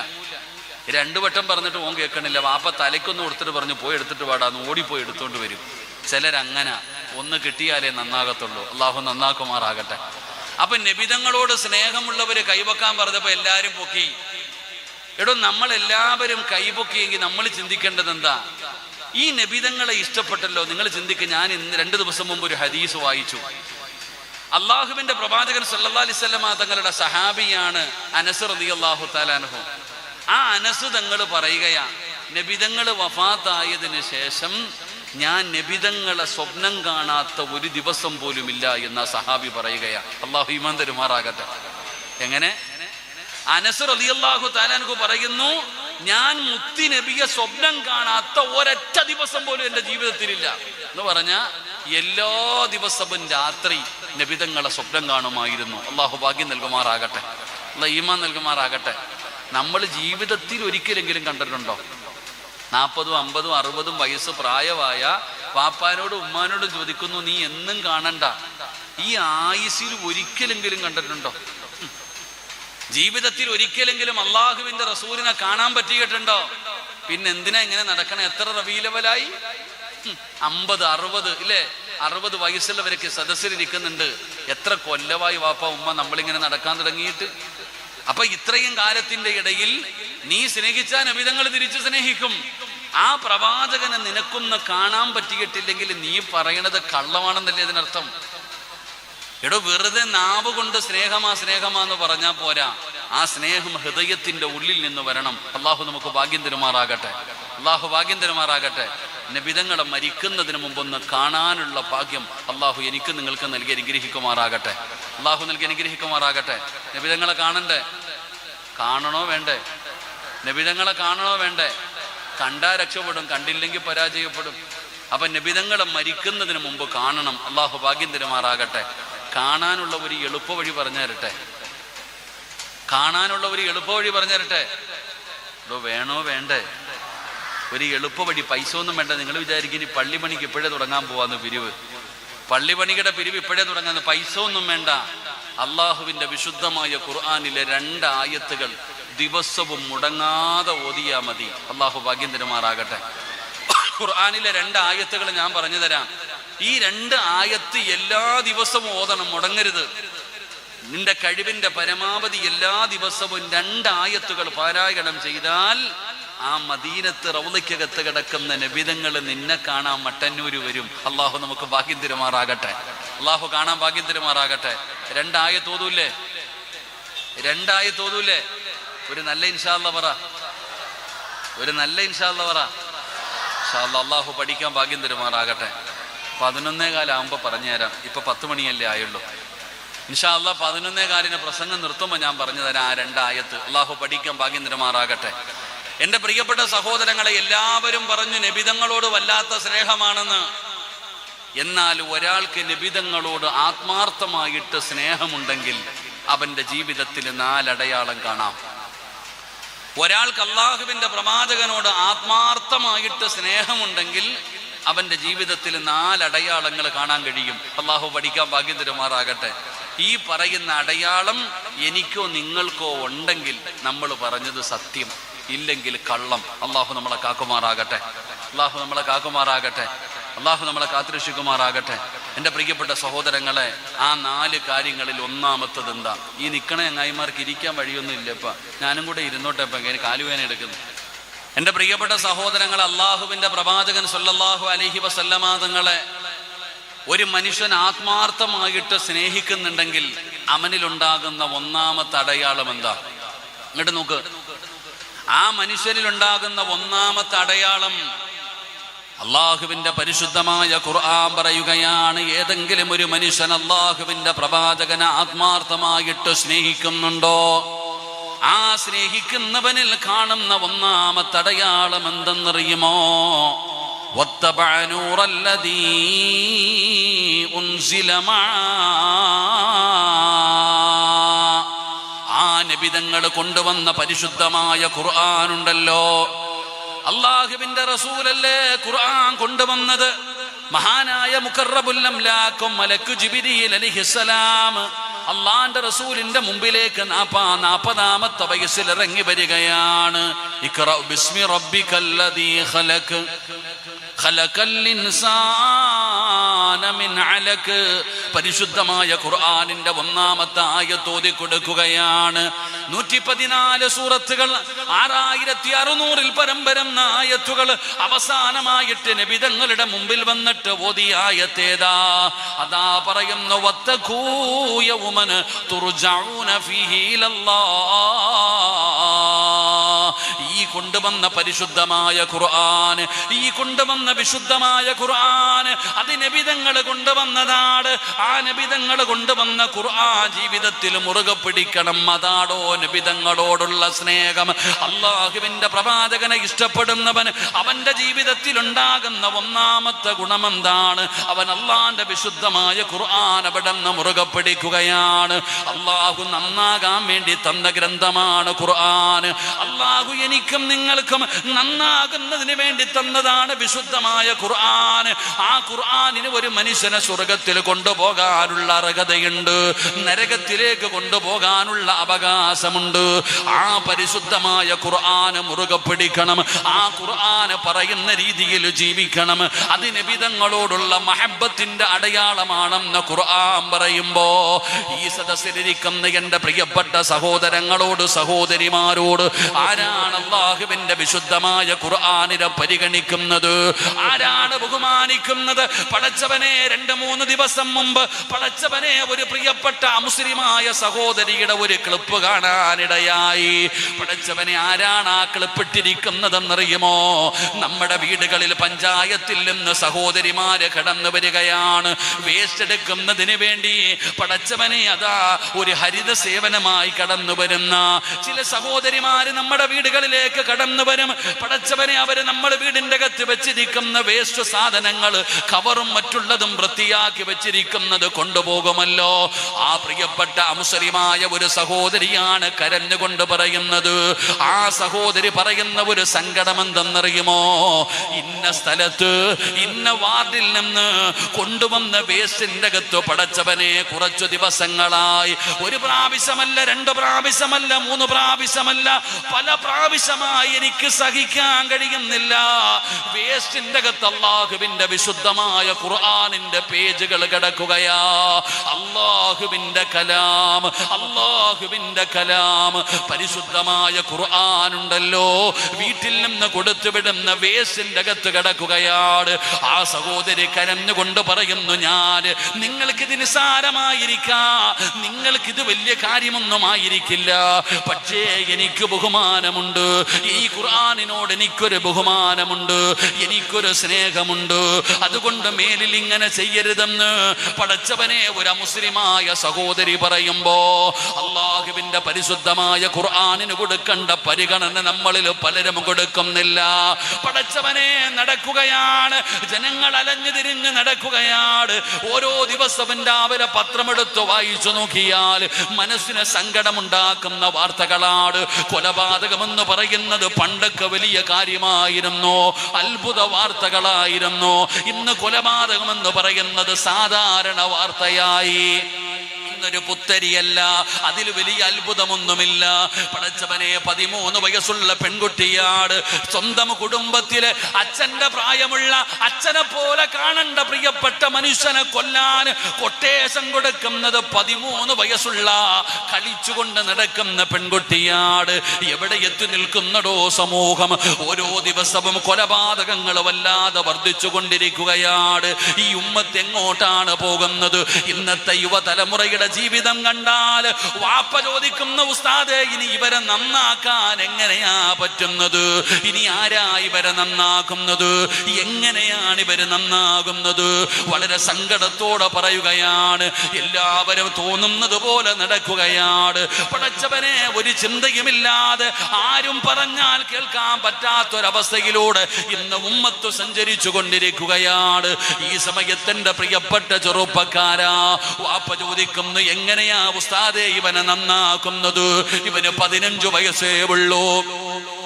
2 വട്ടം പറഞ്ഞിട്ട് ഓൻ കേൾക്കണില്ല. വാപ്പ തലയ്ക്കൊന്ന് കൊടുത്തിട്ട് പറഞ്ഞു പോയി എടുത്തിട്ട് പാടാന്ന് ഓടിപ്പോയി എടുത്തോണ്ട് വരും. ചിലരങ്ങനെ ഒന്ന് കിട്ടിയാലേ നന്നാകത്തുള്ളൂ. അള്ളാഹു നന്നാക്കുമാറാകട്ടെ. അപ്പൊ നബിതങ്ങളോട് സ്നേഹമുള്ളവര് കൈവക്കാൻ പറഞ്ഞപ്പോ എല്ലാരും പൊക്കി. എടോ, നമ്മളെല്ലാവരും കൈപൊക്കിയെങ്കിൽ നമ്മൾ ചിന്തിക്കേണ്ടത് എന്താ? ഈ നബിതങ്ങളെ ഇഷ്ടപ്പെട്ടല്ലോ. നിങ്ങൾ ചിന്തിക്കുക. ഞാൻ ഇന്ന് 2 ദിവസം മുമ്പ് ഒരു ഹദീസ് വായിച്ചു. അള്ളാഹുവിന്റെ പ്രവാചകൻ സല്ലല്ലാഹു അലൈഹി വസല്ലമ തങ്ങളുടെ സഹാബിയാണ് അനസ് റളിയല്ലാഹു തആല അൻഹു. ആ അനസ് തങ്ങൾ പറയുകയാ, നബിതങ്ങൾ വഫാത്തായതിനു ശേഷം ഞാൻ നബിതങ്ങളെ സ്വപ്നം കാണാത്ത ഒരു ദിവസം പോലുമില്ല എന്ന സഹാബി പറയുകയാ. അള്ളാഹു ഈമാൻ തരുമാറാകട്ടെ. എങ്ങനെ? അനസ് റളിയല്ലാഹു തആല അൻഹു പറയുന്നു, ഞാൻ മുത്തി നബിയെ സ്വപ്നം കാണാത്ത ഒരൊറ്റ ദിവസം പോലും എൻ്റെ ജീവിതത്തിലില്ല എന്ന് പറഞ്ഞാൽ എല്ലാ ദിവസവും രാത്രി നബിതങ്ങളെ സ്വപ്നം കാണുമായിരുന്നു. അള്ളാഹു ഭാഗ്യം നൽകുമാറാകട്ടെ. അള്ളാഹു ഈമാൻ നൽകുമാറാകട്ടെ. നമ്മൾ ജീവിതത്തിൽ ഒരിക്കലെങ്കിലും കണ്ടിട്ടുണ്ടോ? 40, 50, 60 വയസ്സ് പ്രായമായ പാപ്പാനോടും ഉമ്മാനോടും ചോദിക്കുന്നു, നീ എന്നും കാണണ്ട, ഈ ആയുസ്സിൽ ഒരിക്കലെങ്കിലും കണ്ടിട്ടുണ്ടോ? ജീവിതത്തിൽ ഒരിക്കലെങ്കിലും അള്ളാഹുവിന്റെ റസൂലിനെ കാണാൻ പറ്റിയിട്ടുണ്ടോ? പിന്നെ എന്തിനാ ഇങ്ങനെ നടക്കണേ? എത്ര റബീഉൽ അവ്വലായി? 50, 60 ഇല്ലേ? 60 വയസ്സുള്ളവരൊക്കെ സദസ്സിലിരിക്കുന്നുണ്ട്. എത്ര കൊല്ലമായി വാപ്പ ഉമ്മ നമ്മളിങ്ങനെ നടക്കാൻ തുടങ്ങിയിട്ട്? അപ്പൊ ഇത്രയും കാലത്തിന്റെ ഇടയിൽ നീ സ്നേഹിച്ച നബിതങ്ങൾ തിരിച്ചു സ്നേഹിക്കും. ആ പ്രവാചകനെ നിനക്കൊന്ന് കാണാൻ പറ്റിയിട്ടില്ലെങ്കിൽ നീ പറയണത് കള്ളമാണെന്നല്ലേ അതിനർത്ഥം? എടോ, വെറുതെ നാവ് കൊണ്ട് സ്നേഹമാന്ന് പറഞ്ഞാൽ പോരാ. ആ സ്നേഹം ഹൃദയത്തിന്റെ ഉള്ളിൽ നിന്ന് വരണം. അള്ളാഹു നമുക്ക് ഭാഗ്യം തരുമാറാകട്ടെ. അള്ളാഹു ഭാഗ്യം തരുമാറാകട്ടെ. നബിതങ്ങളെ മരിക്കുന്നതിന് മുമ്പൊന്ന് കാണാനുള്ള ഭാഗ്യം അള്ളാഹു എനിക്ക് നിങ്ങൾക്ക് നൽകി അനുഗ്രഹിക്കുമാറാകട്ടെ. അള്ളാഹു നൽകി അനുഗ്രഹിക്കുമാറാകട്ടെ. നബിതങ്ങളെ കാണണ്ടേ? കാണണോ വേണ്ടേ? നബിതങ്ങളെ കാണണോ വേണ്ടേ? കണ്ടാ രക്ഷപ്പെടും, കണ്ടില്ലെങ്കിൽ പരാജയപ്പെടും. അപ്പൊ നബിതങ്ങളെ മരിക്കുന്നതിന് മുമ്പ് കാണണം. അള്ളാഹു ഭാഗ്യം തരുമാറാകട്ടെ. കാണാനുള്ള ഒരു എളുപ്പ വഴി പറഞ്ഞു തരട്ടെ. കാണാനുള്ള ഒരു എളുപ്പ വഴി പറഞ്ഞു തരട്ടെ. ഇതോ വേണോ വേണ്ടേ? ഒരു എളുപ്പ വഴി. പൈസ ഒന്നും വേണ്ട. നിങ്ങൾ വിചാരിക്കും ഇനി പള്ളിപ്പണിക്ക് ഇപ്പോഴേ തുടങ്ങാൻ പോവാന്ന് പിരിവ്. പള്ളിപ്പണിയുടെ പിരിവ് ഇപ്പോഴേ തുടങ്ങാന്ന്. പൈസ ഒന്നും വേണ്ട. അള്ളാഹുവിന്റെ വിശുദ്ധമായ ഖുർആനിലെ 2 ആയത്തുകൾ ദിവസവും മുടങ്ങാതെ ഓതിയാ മതി. അള്ളാഹു ഭാഗ്യം തരുമാറാകട്ടെ. ഖുർആനിലെ 2 ആയത്തുകൾ ഞാൻ പറഞ്ഞു തരാം. ഈ 2 ആയത്ത് എല്ലാ ദിവസവും ഓതണം, മുടങ്ങരുത്. നിന്റെ കഴിവിന്റെ പരമാവധി എല്ലാ ദിവസവും 2 ആയത്തുകൾ പാരായണം ചെയ്താൽ ആ മദീനത്ത് റൗളയ്ക്കകത്ത് കിടക്കുന്ന നബിതങ്ങൾ നിന്നെ കാണാൻ മട്ടന്നൂര് വരും. അള്ളാഹു നമുക്ക് ഭാഗ്യം തരുമാറാകട്ടെ. അള്ളാഹു കാണാൻ ഭാഗ്യം തരുമാറാകട്ടെ. 2 ആയത്ത് ഓതൂല്ലേ? 2 ആയത്ത് ഓതൂല്ലേ? ഒരു നല്ല ഇൻഷാ അല്ലാഹ് പറ. ഒരു നല്ല ഇൻഷാ അല്ലാഹ് പറ. ഇൻഷാ അല്ലാഹ് അള്ളാഹു പഠിക്കാൻ ഭാഗ്യം തരുമാറാകട്ടെ. 11:15 ആകുമ്പോൾ പറഞ്ഞു തരാം. ഇപ്പൊ 10 മണിയല്ലേ ആയുള്ളൂ. ഇൻഷാ അല്ലാഹ് 11:15 പ്രസംഗം നിർത്തുമ്പോൾ ഞാൻ പറഞ്ഞു തരാം ആ 2 ആയത്ത്. അള്ളാഹു പഠിക്കാൻ ഭാഗ്യം തരുമാറാകട്ടെ. എൻ്റെ പ്രിയപ്പെട്ട സഹോദരങ്ങളെ, എല്ലാവരും പറഞ്ഞു നബിതങ്ങളോട് വല്ലാത്ത സ്നേഹമാണെന്ന്. എന്നാൽ ഒരാൾക്ക് നബിതങ്ങളോട് ആത്മാർത്ഥമായിട്ട് സ്നേഹമുണ്ടെങ്കിൽ അവന്റെ ജീവിതത്തിൽ 4 അടയാളം കാണാം. ഒരാൾക്ക് അള്ളാഹുവിന്റെ പ്രവാചകനോട് ആത്മാർത്ഥമായിട്ട് സ്നേഹമുണ്ടെങ്കിൽ അവൻ്റെ ജീവിതത്തിൽ 4 അടയാളങ്ങൾ കാണാൻ കഴിയും. അള്ളാഹു പഠിക്കാൻ ഭാഗ്യം തരുമാറാകട്ടെ. ഈ പറയുന്ന അടയാളം എനിക്കോ നിങ്ങൾക്കോ ഉണ്ടെങ്കിൽ നമ്മൾ പറഞ്ഞത് സത്യം, ഇല്ലെങ്കിൽ കള്ളം. അള്ളാഹു നമ്മളെ കാക്കുമാറാകട്ടെ. അള്ളാഹു നമ്മളെ കാക്കുമാറാകട്ടെ. അള്ളാഹു നമ്മളെ കാത്തുരക്ഷിക്കുമാറാകട്ടെ. എൻ്റെ പ്രിയപ്പെട്ട സഹോദരങ്ങളെ, ആ 4 കാര്യങ്ങളിൽ ഒന്നാമത്തത് എന്താ? ഈ നിൽക്കണ ചങ്ങായിമാർക്ക് ഇരിക്കാൻ വഴിയൊന്നും ഇല്ലപ്പാ, ഞാനും കൂടെ ഇരുന്നോട്ടെ, ഇപ്പം എനിക്ക് കാലുവേന എടുക്കുന്നു. എൻ്റെ പ്രിയപ്പെട്ട സഹോദരങ്ങൾ, അള്ളാഹുവിൻ്റെ പ്രവാചകൻ സല്ലല്ലാഹു അലൈഹി വസല്ലമ തങ്ങളെ ഒരു മനുഷ്യൻ ആത്മാർത്ഥമായിട്ട് സ്നേഹിക്കുന്നുണ്ടെങ്കിൽ അവനിലുണ്ടാകുന്ന ഒന്നാമത്തെ അടയാളം എന്താ? ഇങ്ങോട്ട് നോക്ക്. ആ മനുഷ്യനിലുണ്ടാകുന്ന ഒന്നാമത്തെ അടയാളം അള്ളാഹുവിന്റെ പരിശുദ്ധമായ ഖുർആൻ പറയുകയാണ്, ഏതെങ്കിലും ഒരു മനുഷ്യൻ അള്ളാഹുവിന്റെ പ്രവാചകനെ ആത്മാർത്ഥമായിട്ട് സ്നേഹിക്കുന്നുണ്ടോ, ആ സ്നേഹിക്കുന്നവനിൽ കാണുന്ന ഒന്നാമത്തെ അടയാളം എന്തെന്നറിയുമോ? വത്തബഅ നൂറല്ലദീ ഉൻസില ആ നബിതങ്ങൾ കൊണ്ടുവന്ന പരിശുദ്ധമായ ഖുർആൻ ഉണ്ടല്ലോ, അള്ളാഹുവിന്റെ റസൂലല്ലേ ഖുർആൻ കൊണ്ടുവന്നത്. മഹാനായ മുഖറബുൽ അംലാഖും മലക്കു ജിബ്രീൽ അലൈഹിസ്സലാം അള്ളാന്റെ റസൂലിന്റെ മുമ്പിലേക്ക് 40-ാമത്തെ വയസ്സിൽ ഇറങ്ങി വരികയാണ്. ഇഖ്റ ബിസ്മി റബ്ബിക്കല്ലദീ ഖലഖ് ഖലഖൽ ഇൻസാന മിൻ അലഖ്. പരിശുദ്ധമായ ഖുർആനിന്റെ ഒന്നാമത്തെ ആയത്ത് ഓതി കൊടുക്കുകയാണ്. 114 സൂറത്തുകൾ, 6600-ൽ പരം വരുന്ന ആയത്തുകൾ അവസാനമായിട്ട് നബിതങ്ങളുടെ മുമ്പിൽ വന്നിട്ട് ഓതിയ ആയത്തേതാ? അതാ പറയുന്നു, വത്തഖൂ യൗമൻ തുർജഊന ഫീഹി ഇലല്ലാഹ്. ഈ കൊണ്ടുവന്ന പരിശുദ്ധമായ ഖുർആൻ, ഈ കൊണ്ടുവന്ന വിശുദ്ധമായ ഖുർആൻ അത് നബിതങ്ങൾ കൊണ്ടുവന്നതാണ്. ആ നബിതങ്ങൾ കൊണ്ടുവന്ന ഖുർആൻ ജീവിതത്തിൽ മുറുകെ പിടിക്കണം. അതാടോ നബിതങ്ങളോടുള്ള സ്നേഹം. അള്ളാഹുവിന്റെ പ്രവാചകനെ ഇഷ്ടപ്പെടുന്നവൻ അവന്റെ ജീവിതത്തിൽ ഉണ്ടാകുന്ന ഒന്നാമത്തെ ഗുണമെന്താണ്? അവൻ അള്ളാന്റെ വിശുദ്ധമായ ഖുർആൻ അവിടെ നിന്ന് മുറുകെ പിടിക്കുകയാണ്. അള്ളാഹു നന്നാകാൻ വേണ്ടി തന്ന ഗ്രന്ഥമാണ് ഖുർആൻ. അള്ളാഹു എനിക്കും നിങ്ങൾക്കും നന്നാകുന്നതിന് വേണ്ടി തന്നതാണ് വിശുദ്ധമായ ഖുർആൻ. ആ ഖുർആനിന് ഒരു മനുഷ്യനെ സ്വർഗത്തിൽ കൊണ്ടുപോകാനുള്ള അർഹതയുണ്ട്, നരകത്തിലേക്ക് കൊണ്ടുപോകാനുള്ള അവകാശമുണ്ട്. ആ പരിശുദ്ധമായ ഖുർആൻ മുറുകെ പിടിക്കണം. ആ ഖുർആൻ പറയുന്ന രീതിയിൽ ജീവിക്കണം. അത് നബിതങ്ങളോടുള്ള മഹബ്ബത്തിന്റെ അടയാളമാണെന്ന് ഖുർആൻ പറയുമ്പോ ഈ സദസ്സിലിരിക്കുന്ന എൻ്റെ പ്രിയപ്പെട്ട സഹോദരങ്ങളോട് സഹോദരിമാരോട് ആരാണ് അല്ലാഹുവിന്റെ വിശുദ്ധമായ ഖുർആനിനെ പരിഗണിക്കുന്നത്? ആരാണ് ബഹുമാനിക്കുന്നത്? പടച്ചവനെ 2-3 ദിവസം മുമ്പ് പടച്ചവനെ ഒരു പ്രിയപ്പെട്ട മുസ്ലിമായ സഹോദരിയുടെ ഒരു ക്ലിപ്പ് കാണാനിടയായി. പടച്ചവനെ ആരാണ് ആ ക്ലിപ്പിട്ടിരിക്കുന്നതെന്നറിയുമോ? നമ്മുടെ വീടുകളിൽ പഞ്ചായത്തിൽ നിന്ന് സഹോദരിമാര് കടന്നു വരികയാണ് വേസ്റ്റ് എടുക്കുന്നതിന് വേണ്ടി. പടച്ചവനെ അതാ ഒരു ഹരിത സേവനമായി കടന്നു വരുന്ന ചില സഹോദരിമാര് നമ്മുടെ വീടുകളിലേക്ക് കടന്നു വരും. പടച്ചവനെ അവര് നമ്മുടെ വീടിന്റെ അകത്ത് വെച്ചിരിക്കുന്ന വേസ്റ്റ് സാധനങ്ങൾ കവറും മറ്റുള്ളതും വൃത്തിയാക്കി വെച്ചിരിക്കുന്നത് കൊണ്ടുപോകുമല്ലോ. ആ പ്രിയപ്പെട്ട മുസ്ലിമായ ഒരു സഹോദരിയാണ് കരഞ്ഞുകൊണ്ട് പറയുന്നത്. ആ സഹോദരി പറയുന്ന ഒരു സങ്കടം എന്തെന്നറിയുമോ? ഇന്ന സ്ഥലത്ത് ഇന്ന വാർഡിൽ നിന്ന് കൊണ്ടുവന്ന വേസ്റ്റിന്റെ അകത്ത് പടച്ചവനെ കുറച്ചു ദിവസങ്ങളായി, 1 പ്രാവശ്യമല്ല 2 പ്രാവശ്യമല്ല 3 പ്രാവശ്യമല്ല പല പ്രാവശ്യമായി എനിക്ക് സഹിക്കാൻ കഴിയുന്നില്ല. വേസ്റ്റിന്റെ അകത്ത് അല്ലാഹുവിന്റെ വിശുദ്ധമായ ഖുർആനിന്റെ പേജുകൾ കിടക്കുകയാ. അല്ലാഹുവിന്റെ കലാം, അല്ലാഹുവിന്റെ കലാം പരിശുദ്ധമായ ഖുർആൻ ഉണ്ടല്ലോ, വീട്ടിൽ നിന്ന് കൊടുത്തുവിടുന്ന വേസ്റ്റിന്റെ അകത്ത് കിടക്കുകയാണ്. ആ സഹോദരി കരഞ്ഞുകൊണ്ട് പറയുന്നു, നിങ്ങൾക്കിത് നിസ്സാരമായിരിക്കാം, നിങ്ങൾക്കിത് വലിയ കാര്യമൊന്നും ആയിരിക്കില്ല, പക്ഷേ എനിക്ക് ബഹുമാനമുണ്ട്. ഈ ഖുർആനിനോട് എനിക്കൊരു ബഹുമാനമുണ്ട്, എനിക്കൊരു സ്നേഹമുണ്ട്. അതുകൊണ്ട് മേലിൽ ഇങ്ങനെ ചെയ്യരുതെന്ന് പടച്ചവനെ ഒരു മുസ്ലിമായ സഹോദരി പറയുമ്പോ അല്ലാഹുവിന്റെ പരിശുദ്ധമായ ഖുർആനിന് കൊടുക്കേണ്ട പരിഗണന നമ്മളിൽ പലരും കൊടുക്കുന്നില്ല. പടച്ചവനെ നടക്കുകയാണ്, ജനങ്ങൾ അലഞ്ഞു തിരിഞ്ഞ് നടക്കുകയാണ്. ഓരോ ദിവസവും രാവിലെ പത്രമെടുത്ത് വായിച്ചു നോക്കിയാൽ മനസ്സിന് സങ്കടമുണ്ടാക്കുന്ന വാർത്തകളാണ്. കൊലപാതകമെന്ന് പറയുന്ന പറയുന്നത് പണ്ടൊക്കെ വലിയ കാര്യമായിരുന്നു, അത്ഭുത വാർത്തകളായിരുന്നു. ഇന്ന് കൊലപാതകമെന്ന് പറയുന്നത് സാധാരണ വാർത്തയായി. ഒരു പുത്തരിയല്ല, അതിൽ വലിയ അത്ഭുതമൊന്നുമില്ല. പടച്ചവനെ, 13 വയസ്സുള്ള പെൺകുട്ടിയാണ്. സ്വന്തം കുടുംബത്തിലെ അച്ഛന്റെ പ്രായമുള്ള, അച്ഛനെ പോലെ കാണേണ്ട പ്രിയപ്പെട്ട മനുഷ്യനെ കൊല്ലാൻ കൊട്ടേഷൻ കൊടുക്കുന്നത് 13 വയസ്സുള്ള കളിച്ചുകൊണ്ട് നടക്കുന്ന പെൺകുട്ടിയാണ്. എവിടെ എത്തി നിൽക്കുന്നടോ സമൂഹം? ഓരോ ദിവസവും കൊലപാതകങ്ങൾ വല്ലാതെ വർദ്ധിച്ചു കൊണ്ടിരിക്കുകയാണ്. ഈ ഉമ്മത്ത് എങ്ങോട്ടാണ് പോകുന്നത്? ഇന്നത്തെ യുവതലമുറയുടെ ജീവിതം കണ്ടാൽ വാപ്പ ചോദിക്കുന്ന, ഉസ്താദേ, ഇനി ഇവരെ നന്നാക്കാൻ എങ്ങനെയാ പറ്റുന്നത്? ഇനി ആരാ ഇവരെ നന്നാക്കുന്നത്? എങ്ങനെയാണ് ഇവര് നന്നാകുന്നത്? വളരെ സങ്കടത്തോടെ പറയുകയാണ്. എല്ലാവരും തോന്നുന്നത് പോലെ നടക്കുകയാണ്. പടച്ചവനെ, ഒരു ചിന്തയുമില്ലാതെ ആരും പറഞ്ഞാൽ കേൾക്കാൻ പറ്റാത്തൊരവസ്ഥയിലൂടെ ഇന്ന് ഉമ്മത്ത് സഞ്ചരിച്ചു കൊണ്ടിരിക്കുകയാണ്. ഈ സമയത്തിന്റെ പ്രിയപ്പെട്ട ചെറുപ്പക്കാരാ, വാപ്പ ചോദിക്കുന്നു, എങ്ങനെയാ ഉസ്താദേ ഇവനെ നന്നാക്കുന്നത്? ഇവന് 15 വയസ്സേ ഉള്ളൂ,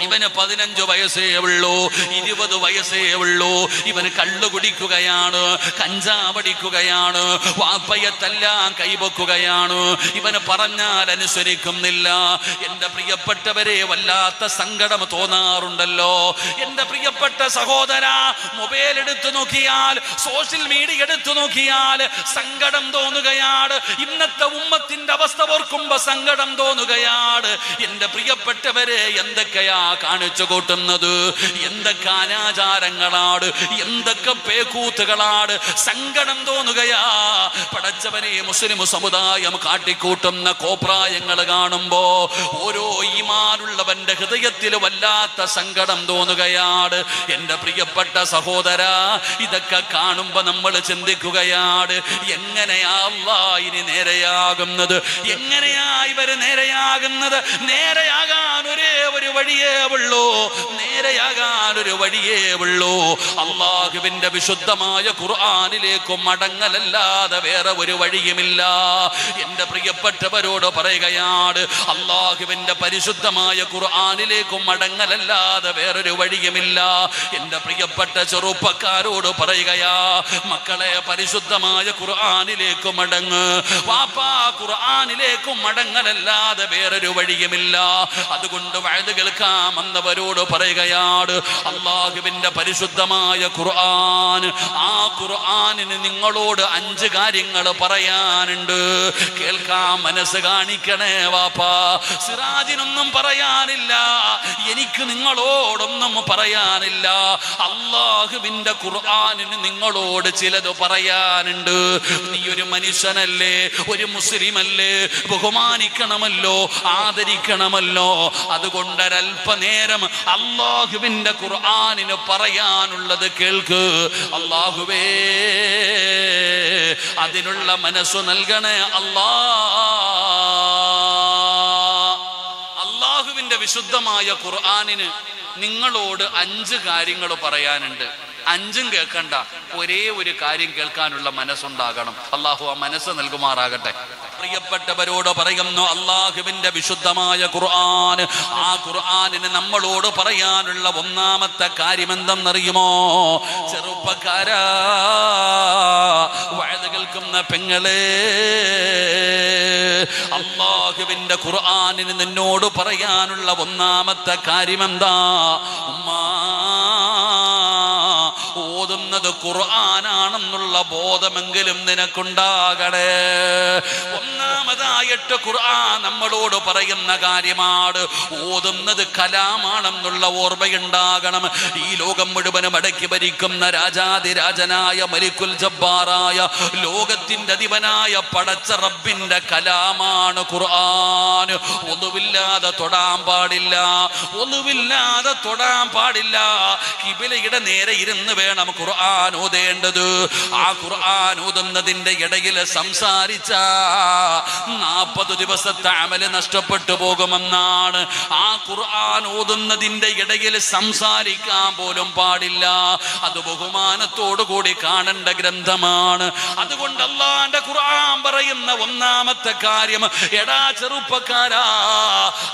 ഇവന് 15 വയസ്സേ ഉള്ളൂ, 20 വയസ്സേ ഉള്ളൂ. ഇവന് കള്ളു കുടിക്കുകയാണ്, കഞ്ചാവടിക്കുകയാണ്, വാപ്പയെ തല്ലാൻ കൈവക്കുകയാണ്. ഇവന് പറഞ്ഞാൽ അനുസരിക്കുന്നില്ല. എന്റെ പ്രിയപ്പെട്ടവരെ, വല്ലാത്ത സങ്കടം തോന്നാറുണ്ടല്ലോ. എന്റെ പ്രിയപ്പെട്ട സഹോദര, മൊബൈൽ എടുത്തു നോക്കിയാൽ, സോഷ്യൽ മീഡിയ എടുത്തു നോക്കിയാൽ സങ്കടം തോന്നുകയാണ്. ഇന്നത്തെ ഉമ്മത്തിന്റെ അവസ്ഥ ഓർക്കുമ്പോ സങ്കടം തോന്നുകയാണ്. എന്റെ പ്രിയപ്പെട്ടവരെ, എന്തൊക്കെയാ കാണിച്ചു കൂട്ടുന്നത്? എന്തൊക്കെ അനാചാരങ്ങളാണ്, എന്തൊക്കെ പേക്കൂത്തുകളാണ്. സങ്കടം തോന്നുകയാ. പടച്ചവനെ, മുസ്ലിം സമുദായം കാട്ടിക്കൂട്ടുന്ന കോപ്രായങ്ങൾ കാണുമ്പോ ഓരോ ഈമാനുള്ളവന്റെ ഹൃദയത്തിൽ വല്ലാത്ത സങ്കടം തോന്നുകയാണ്. എന്റെ പ്രിയപ്പെട്ട സഹോദര, ഇതൊക്കെ കാണുമ്പോ നമ്മൾ ചിന്തിക്കുകയാണ്, എങ്ങനെയാ അല്ലാഹ് ഇനി നേരെയാകുന്നത്? എങ്ങനെയാ ഇവര് നേരെയാകുന്നത്? നേരെയാകാൻ ഒരേ ഒരു വഴിയേ ഉള്ളൂ, നേരെയാകാൻ ഒരു വഴിയേ ഉള്ളൂ. അല്ലാഹുവിന്റെ വിശുദ്ധമായ ഖുർആനിലേക്ക് മടങ്ങലല്ലാതെ വേറെ ഒരു വഴിയുമില്ല. എന്റെ പ്രിയപ്പെട്ടവരോട് പറയുകയാണ്, അല്ലാഹുവിന്റെ പരിശുദ്ധമായ ഖുർആനിലേക്ക് മടങ്ങലല്ലാതെ വേറൊരു വഴിയുമില്ല. എന്റെ പ്രിയപ്പെട്ട ചെറുപ്പക്കാരോട് പറയുകയാ, മക്കളെ, പരിശുദ്ധമായ ഖുർആനിലേക്ക് മടങ്ങ്. വാപ്പാ, ഖുർആനിലേക്ക് മടങ്ങലല്ലാതെ വേറൊരു വഴിയുമില്ല. അതുകൊണ്ട് വഅദ് കേൾക്കാൻ വന്നവരോട് പറയുകയാണ്, അല്ലാഹുവിന്റെ പരിശുദ്ധമായ ഖുർആൻ, ആ ഖുർആനിന് നിങ്ങളോട് 5 കാര്യങ്ങൾ പറയാനുണ്ട്. കേൾക്കാൻ മനസ്സ് കാണിക്കണേ വാപ്പാ. സിറാജിനൊന്നും പറയാനില്ല, എനിക്ക് നിങ്ങളോടൊന്നും പറയാനില്ല. അല്ലാഹുവിന്റെ ഖുർആനിന് നിങ്ങളോട് ചിലത് പറയാനുണ്ട്. നീ ഒരു മനുഷ്യനല്ലേ, ഒരു മുസ്ലിമല്ലേ, ബഹുമാനിക്കണമല്ലോ, ആദരിക്കണമല്ലോ. അതുകൊണ്ട് ഒരല്പനേരം അല്ലാഹുവിന്റെ ഖുർആനിന് പറയാനുള്ളത് കേൾക്ക്. അല്ലാഹുവേ, അതിനുള്ള മനസ്സു നൽകണേ അല്ലാ. അല്ലാഹുവിന്റെ വിശുദ്ധമായ ഖുർആനിന് നിങ്ങളോട് 5 കാര്യങ്ങൾ പറയാനുണ്ട്. 5ഉം കേൾക്കണ്ട, ഒരേ ഒരു കാര്യം കേൾക്കാനുള്ള മനസ്സുണ്ടാകണം. അല്ലാഹു ആ മനസ്സ് നൽകുമാറാകട്ടെ. പ്രിയപ്പെട്ടവരോട് പറയുന്നു, അല്ലാഹുവിന്റെ വിശുദ്ധമായ ഖുർആൻ, ആ ഖുർആനിന് നമ്മളോട് പറയാനുള്ള 1ാമത്തെ കാര്യം എന്തെന്നറിയുമോ? ചെറുപ്പക്കാരാ, വഅദ് കേൾക്കുന്ന പെങ്ങളെ, അല്ലാഹുവിന്റെ ഖുർആനിന് നിന്നോട് പറയാനുള്ള 1ാമത്തെ കാര്യം എന്താ? ഉമ്മാ, ഓതുന്നത് ഖുർആനാണെന്നുള്ള ബോധമെങ്കിലും നിനക്കുണ്ടാകണേ. 1ാമതായിട്ട് ഖുർആൻ നമ്മളോട് പറയുന്ന കാര്യമാണ്, ഓതുന്നത് കലാമാണെന്നുള്ള ഓർമ്മയുണ്ടാകണം. ഈ ലോകം മുഴുവനും അടക്കി ഭരിക്കുന്ന രാജാതിരാജനായ മലിക്കുൽ ജബ്ബാറായ ലോകത്തിന്റെ അധിപനായ പടച്ച റബ്ബിന്റെ കലാമാണ് ഖുർആൻ. ഒന്നുമില്ലാതെ തൊടാൻ പാടില്ല, ഒന്നുമില്ലാതെ തൊടാൻ പാടില്ല. ഖിബിലയുടെ നേരെ ഇരുന്ന് വേണം ഖുർആൻ ഓതേണ്ടത്. ആ ഖുർആൻ ഖുർആൻ ഓതുന്നതിന്റെ ഇടയിൽ സംസാരിച്ച 40 ദിവസത്തെ അമല് നഷ്ടപ്പെട്ടു പോകുമെന്നാണ്. ആ ഖുർആൻ ഓതുന്നതിന്റെ ഇടയിൽ സംസാരിക്കാൻ പോലും പാടില്ല. അത് ബഹുമാനത്തോടു കൂടി കാണേണ്ട ഗ്രന്ഥമാണ്. അതുകൊണ്ട് അല്ലാഹുവിന്റെ ഖുർആൻ പറയുന്ന ഒന്നാമത്തെ കാര്യം, എടാ ചെറുപ്പക്കാരാ,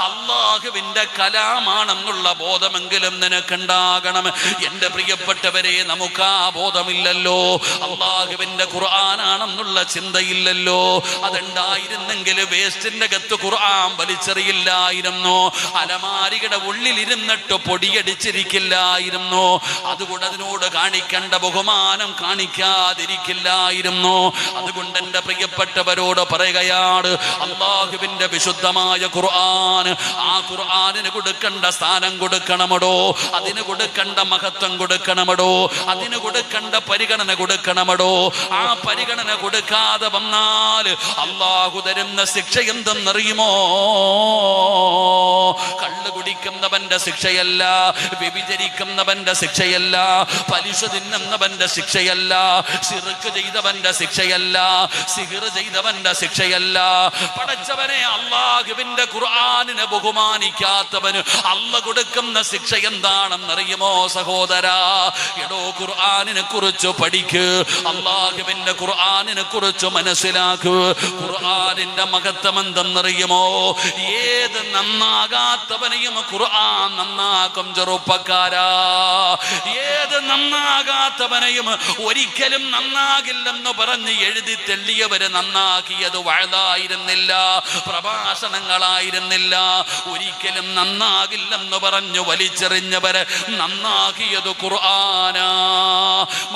അല്ലാഹുവിന്റെ കലാമാണെന്നുള്ള ബോധമെങ്കിലും നിനക്കുണ്ടാകണം. എന്റെ പ്രിയപ്പെട്ടവരെ, നമുക്ക് ആ ബോധമില്ലല്ലോ. അല്ലാഹുവിന്റെ ഖുർആനാണെന്നുള്ള ചിന്തയില്ലല്ലോ. അതുണ്ടായിരുന്നെങ്കിൽ വേസ്റ്റിന്റെ അകത്ത് ഖുർആൻ വലിച്ചെറിയില്ലായിരുന്നു, അലമാരിയുടെ ഉള്ളിലിരുന്നിട്ട് പൊടിയടിച്ചിരിക്കില്ലായിരുന്നു. അതുകൊണ്ട് അതിനോട് കാണിക്കേണ്ട ബഹുമാനം കാണിക്കാതിരിക്കില്ലായിരുന്നു. അതുകൊണ്ട് എന്റെ പ്രിയപ്പെട്ടവരോട് പറയുകയാണ്, അല്ലാഹുവിന്റെ വിശുദ്ധമായ ഖുർആൻ, ആ ഖുർആനിന് കൊടുക്കേണ്ട സ്ഥാനം കൊടുക്കണമടോ, അതിന് കൊടുക്കേണ്ട മഹത്വം കൊടുക്കണമടോ, അതിന് കൊടുക്കേണ്ട പരിഗണന കൊടുക്കണമടോ. ആ പരിഗണന കൊടുക്കാതെ വന്നാൽ അല്ലാഹു തരുന്ന ശിക്ഷ എന്തെന്നറിയുമോ? കള്ളു കുടിക്കുന്നവന്റെ ശിക്ഷയല്ല, വ്യഭിചരിക്കുന്നവന്റെ ശിക്ഷയല്ല, പലിശ തിന്നുന്നവന്റെ ശിക്ഷയല്ല, ശിർക്ക് ചെയ്തവന്റെ ശിക്ഷയല്ല, സിഹ്ർ ചെയ്തവന്റെ ശിക്ഷയല്ല. പടച്ചവനെ, അല്ലാഹുവിന്റെ ഖുർആനിനെ ബഹുമാനിക്കാത്തവന് അല്ലാഹു കൊടുക്കുന്ന ശിക്ഷ എന്താണെന്നറിയുമോ സഹോദരാ? എടോ, ഖുർആനിനെ കുറിച്ച് പഠിക്ക്, അല്ലാഹുവിന്റെ ഖുർആനിനെ കുറിച്ച് മനസ്സിലാക്കൂ. ഖുർആനിന്റെ മഹത്വം എന്തെന്നറിയുമോ? ഏത് നന്നാകാത്തവനെയും ഖുർആൻ നന്നാക്കും ചെറുപ്പക്കാരാ. ഏത് നന്നാകാത്തവനെയും ഒരിക്കലും നന്നാകില്ലെന്ന് പറഞ്ഞ് എഴുതി തെള്ളിയവര് നന്നാക്കിയത് വഅദായിരുന്നില്ല, പ്രഭാഷണങ്ങളായിരുന്നില്ല. ഒരിക്കലും നന്നാകില്ലെന്ന് പറഞ്ഞു വലിച്ചെറിഞ്ഞവര് നന്നാക്കിയത് ഖുർആനാ.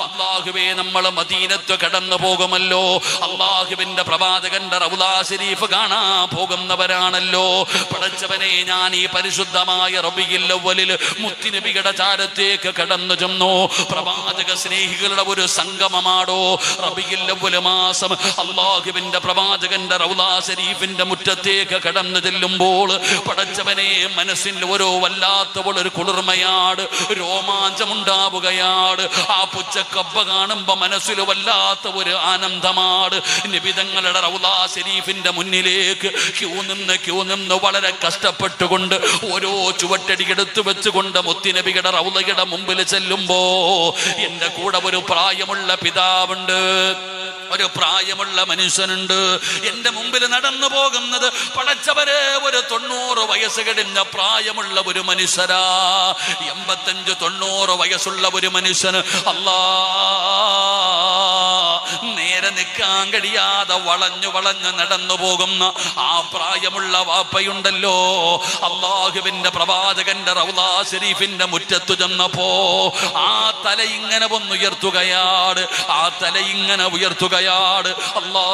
അല്ലാഹുവേ, നമ്മൾ മദീനത്ത് കടന്നു പോകുമല്ലോ, അല്ലാഹുവിന്റെ പ്രവാചകന്റെ റൗള ശരീഫ് കാണാൻ പോകുന്നവരാണല്ലോ. പടച്ചവനെ, ഞാൻ ഈ പരിശുദ്ധമായ റബീഉൽ അവ്വലിൽ മുത്തുനബിയുടെ ചാരത്തേക്ക് കടന്നു ചെന്നു. പ്രവാചക സ്നേഹികളുടെ ഒരു സംഗമമാടോ റബീഉൽ അവ്വൽ മാസം. അല്ലാഹുവിന്റെ പ്രവാചകന്റെ റൗള ശരീഫിന്റെ മുറ്റത്തേക്ക് കടന്നു ചെല്ലുമ്പോൾ പടച്ചവനെ, മനസ്സിൽ ഓരോ വല്ലാത്ത ഒരു കുളിർമയാണ്, രോമാഞ്ചമുണ്ടാവുകയാണ്. ആ പുച്ചക്കബ്ബ കാണുമ്പോ മനസ്സിൽ വല്ലാത്ത ഒരു ആനന്ദമാണ്. നബിതങ്ങളുടെ റൗള ശരീഫിന്റെ മുന്നിലേക്ക് ക്യൂ നിന്ന് വളരെ കഷ്ടപ്പെട്ടുകൊണ്ട് ഓരോ ചുവട്ടടി എടുത്തു വെച്ചുകൊണ്ട് മുത്തുനബിയുടെ റൗളയുടെ മുമ്പിൽ ചെല്ലുമ്പോ എന്റെ കൂടെ ഒരു പ്രായമുള്ള പിതാവുണ്ട്, ഒരു പ്രായമുള്ള മനുഷ്യനുണ്ട്. എന്റെ മുമ്പിൽ നടന്നു പോകുന്നത് പടച്ചവരെ ഒരു 90 വയസ്സ് കഴിഞ്ഞ പ്രായമുള്ള ഒരു മനുഷ്യരാ. 85-90 വയസ്സുള്ള ഒരു മനുഷ്യന് അല്ലാ നേരെ നിൽക്കാൻ കഴിയാതെ വളഞ്ഞു നടന്നു പോകുന്ന ആ പ്രായമുള്ള വാപ്പയുണ്ടല്ലോ. അല്ലാഹുവിന്റെ പ്രവാചകന്റെ റൗള ശരീഫിന്റെ മുറ്റത്തു ചെന്നപ്പോ ആ തല ഇങ്ങനെ ഒന്നുയർത്തുകയാണ്, ആ തല ഇങ്ങനെ ഉയർത്തുകയാണ്. അല്ലാ,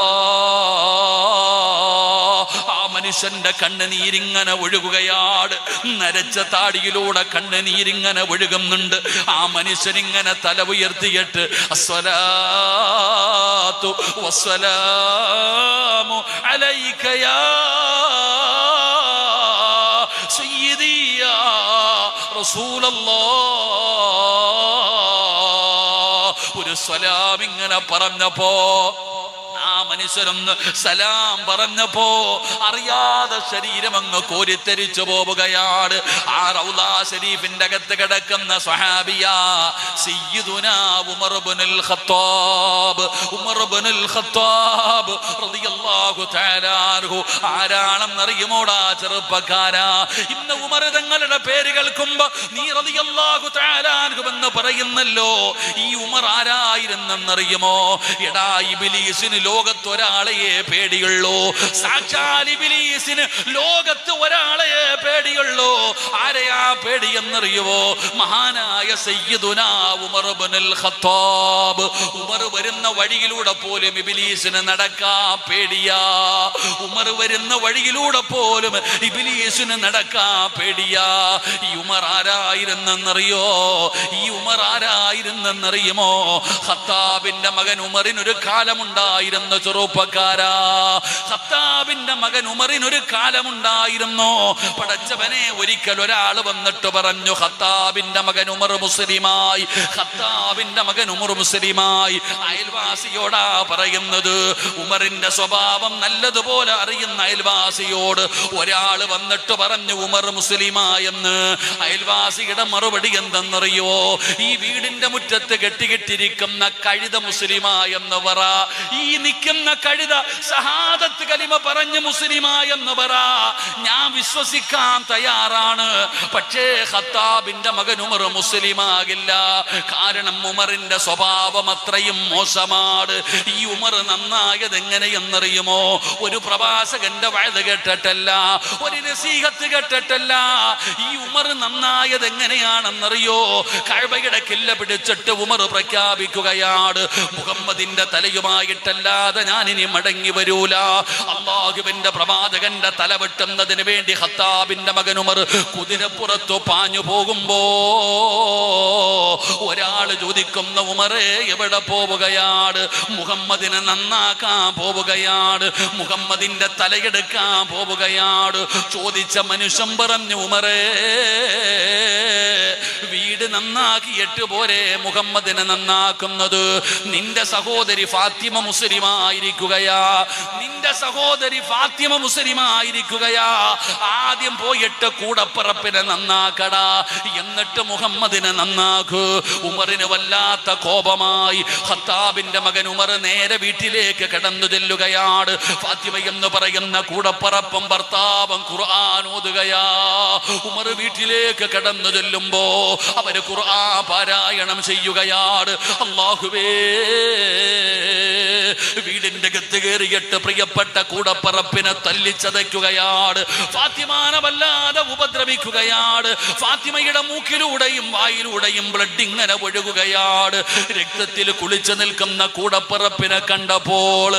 ആ മനുഷ്യന്റെ കണ്ണുനീരിങ്ങനെ ഒഴുകുകയാണ്. നരച്ച താടിയിലൂടെ കണ്ണുനീരിങ്ങനെ ഒഴുകുന്നുണ്ട്. ആ മനുഷ്യനിങ്ങനെ തല ഉയർത്തിയിട്ട് അസ്സലാത്തു വസ്സലാമു അലൈക യാ സയ്യിദി യാ റസൂലല്ലാഹ്. ഒരു സലാം ഇങ്ങനെ പറഞ്ഞപ്പോ ആ മനുഷ്യരൊന്ന് സലാം പറഞ്ഞപ്പോ അറിയാതെ ശരീരം അങ്ങ് കോരിത്തെരിച്ചു പോവുകയാണ്. ആ റൗള ശരീഫിന്റെ അകത്ത് കിടക്കുന്ന സ്വഹാബിയാ സയ്യിദുനാ ഉമർ ഇബ്നുൽ ഖത്താബ്. ഉമർ ഇബ്നുൽ ഖത്താബ് റളിയല്ലാഹു തആല അൻഹു ആരാണെന്നറിയുമോടാ ചെറുപ്പക്കാരാ? ഇന്ന് ഉമർ തങ്ങളുടെ പേര് കേൾക്കുമ്പോ നീ റളിയല്ലാഹു തആല അൻഹു എന്ന് പറയുന്നല്ലോ. ഈ ഉമർ ആരായിരുന്നെന്നറിയുമോ? എടാ, ഇബ്ലീസിന് ലോകത്ത് ഒരാളെയേ പേടിയുള്ളൂ. സാക്ഷാൽ ഇബ്ലീസിന് ലോകത്ത് ഒരാളെ പേടിയുള്ളൂ. ആരെയാ പേടിയെന്നറിയുവോ? മഹാനായ സയ്യിദുനാ ഉമർ ഇബ്നുൽ ഖത്താബ്. ഉമർ വരുന്ന വഴിയിലൂടെ പോലും ഇബ്ലീസിന് നടക്കാൻ പേടിയാ. ഉമർ വരുന്ന വഴിയിലൂടെ പോലും ഇബ്ലീസിന് നടക്കാൻ പേടിയാ. ഈ ഉമർ ആരായിരുന്നെന്നറിയോ? ഈ ഉമർ ആരായിരുന്നെന്നറിയുമോ? ഖത്താബിന്റെ മകൻ ഉമറിനൊരു കാലമുണ്ടായിരുന്നു ചെറുപ്പക്കാരാ, ഖത്താബിന്റെ മകൻ ഉമറിനൊരു കാലമുണ്ടായിരുന്നു. പടച്ചവനെ, ഒരിക്കൽ ഒരാൾ വന്നിട്ട് പറഞ്ഞു, ഖത്താബിന്റെ മകൻ ഉമർ മുസ്ലിമായി, ഖത്താബിന്റെ മകൻ ഉമർ മുസ്ലിമായി. അയൽവാസിയോടാ പറയുന്നത്. ഉമറിന്റെ സ്വഭാവം നല്ലതുപോലെ അറിയുന്ന അയൽവാസിയോട് ഒരാൾ വന്നിട്ട് പറഞ്ഞു ഉമർ മുസ്ലിമായെന്ന്. അയൽവാസിയുടെ മറുപടി എന്തെന്നറിയോ? ഈ വീടിന്റെ മുറ്റത്ത് കെട്ടിക്കിട്ടിരിക്കുന്ന കഴുത മുസ്ലിമായെന്ന് പറ. ഈ നിൽക്കുന്ന കഴുത ഷഹാദത്ത് കലിമ പറഞ്ഞ് മുസ്ലിമായെന്ന് പറ. ഞാൻ വിശ്വസിക്കാൻ തയ്യാറാണ്. പക്ഷേ ഖത്താബിന്റെ മകൻ ഉമർ മുസ്ലിമാകില്ല. കാരണം ഉമറിന്റെ സ്വഭാവം അത്രയും മോശമാണ്. ഈ ഉമർ നന്നായത് എങ്ങനെയെന്നറിയുമോ? ഒരു പ്രവാചകന്റെ വയത് കേട്ടിട്ടല്ല, ഒരു നസീഹത്ത് കേട്ടിട്ടല്ല. ഈ ഉമർ നന്നായത് എങ്ങനെയാണെന്നറിയോ? കഅബയുടെ കില്ല പിടിച്ചിട്ട് ഉമർ പ്രഖ്യാപിക്കുകയാണ്, മുഹമ്മദിന്റെ തലയുമായിട്ടല്ലാതെ ഞാൻ ഇനി മടങ്ങി വരൂല. അല്ലാഹുവിന്റെ പ്രവാചകന്റെ തല വെട്ടുന്നതിന് വേണ്ടി ഖത്താബിന്റെ മകൻ ഉമർ കുതിരപ്പുറത്തു പാഞ്ഞു പോകുമ്പോ ഒരാൾ ചോദിക്കുന്ന, ഉമറേ എവിടെ പോവുകയാണ്? മുഹമ്മദിനെ നന്നാക്കാൻ പോവുകയാണ്, മുഹമ്മദിന്റെ തലയെടുക്കാൻ പോവുകയാണ്. ചോദിച്ച മനുഷ്യൻ പറഞ്ഞു, ഉമറേ വീട് നന്നാക്കിയിട്ട് പോരെ മുഹമ്മദിനെ നന്നാക്കുന്നത്? നിന്റെ സഹോദരി ഫാത്തിമ മുസ്ലിമായിരിക്കുകയാ, നിന്റെ സഹോദരി ഫാത്തിമ മുസ്ലിമായിരിക്കുകയാ. ആദ്യം പോയിട്ട് കൂടപ്പിറപ്പിനെ നന്നാക്കടാ, എന്നിട്ട് മുഹമ്മദിനെ നന്നാക്കൂ. ഉമറിന് വല്ലാത്ത കോപമായി. ഖത്താബിന്റെ മകൻ ഉമർ നേരെ വീട്ടിലേക്ക് കടന്നു ചെല്ലുകയാണ്. ഫാത്തിമ എന്ന് പറയുന്ന കൂടപ്പിറപ്പും ഭർത്താവും ഖുർആൻ ഓതുകയാ. ഉമർ വീട്ടിലേക്ക് കടന്നു ചെല്ലുമ്പോ അവര് ഖുർആൻ പാരായണം ചെയ്യുകയാണ്. അല്ലാഹുവേ, വീടിന്റെ അകത്ത് കയറിയിട്ട് പ്രിയപ്പെട്ട കൂടപ്പറപ്പിനെ തല്ലിച്ചതയ്ക്കുകയാണ്. ഫാത്തിമാനെ വല്ലാതെ ഉപദ്രവിക്കുകയാണ്. ഫാത്തിമയുടെ മൂക്കിലൂടെയും വായിലൂടെയും ബ്ലഡ് ഇങ്ങനെ ഒഴുകുകയാണ്. രക്തത്തിൽ കുളിച്ചു നിൽക്കുന്ന കൂടപ്പറപ്പിനെ കണ്ടപ്പോൾ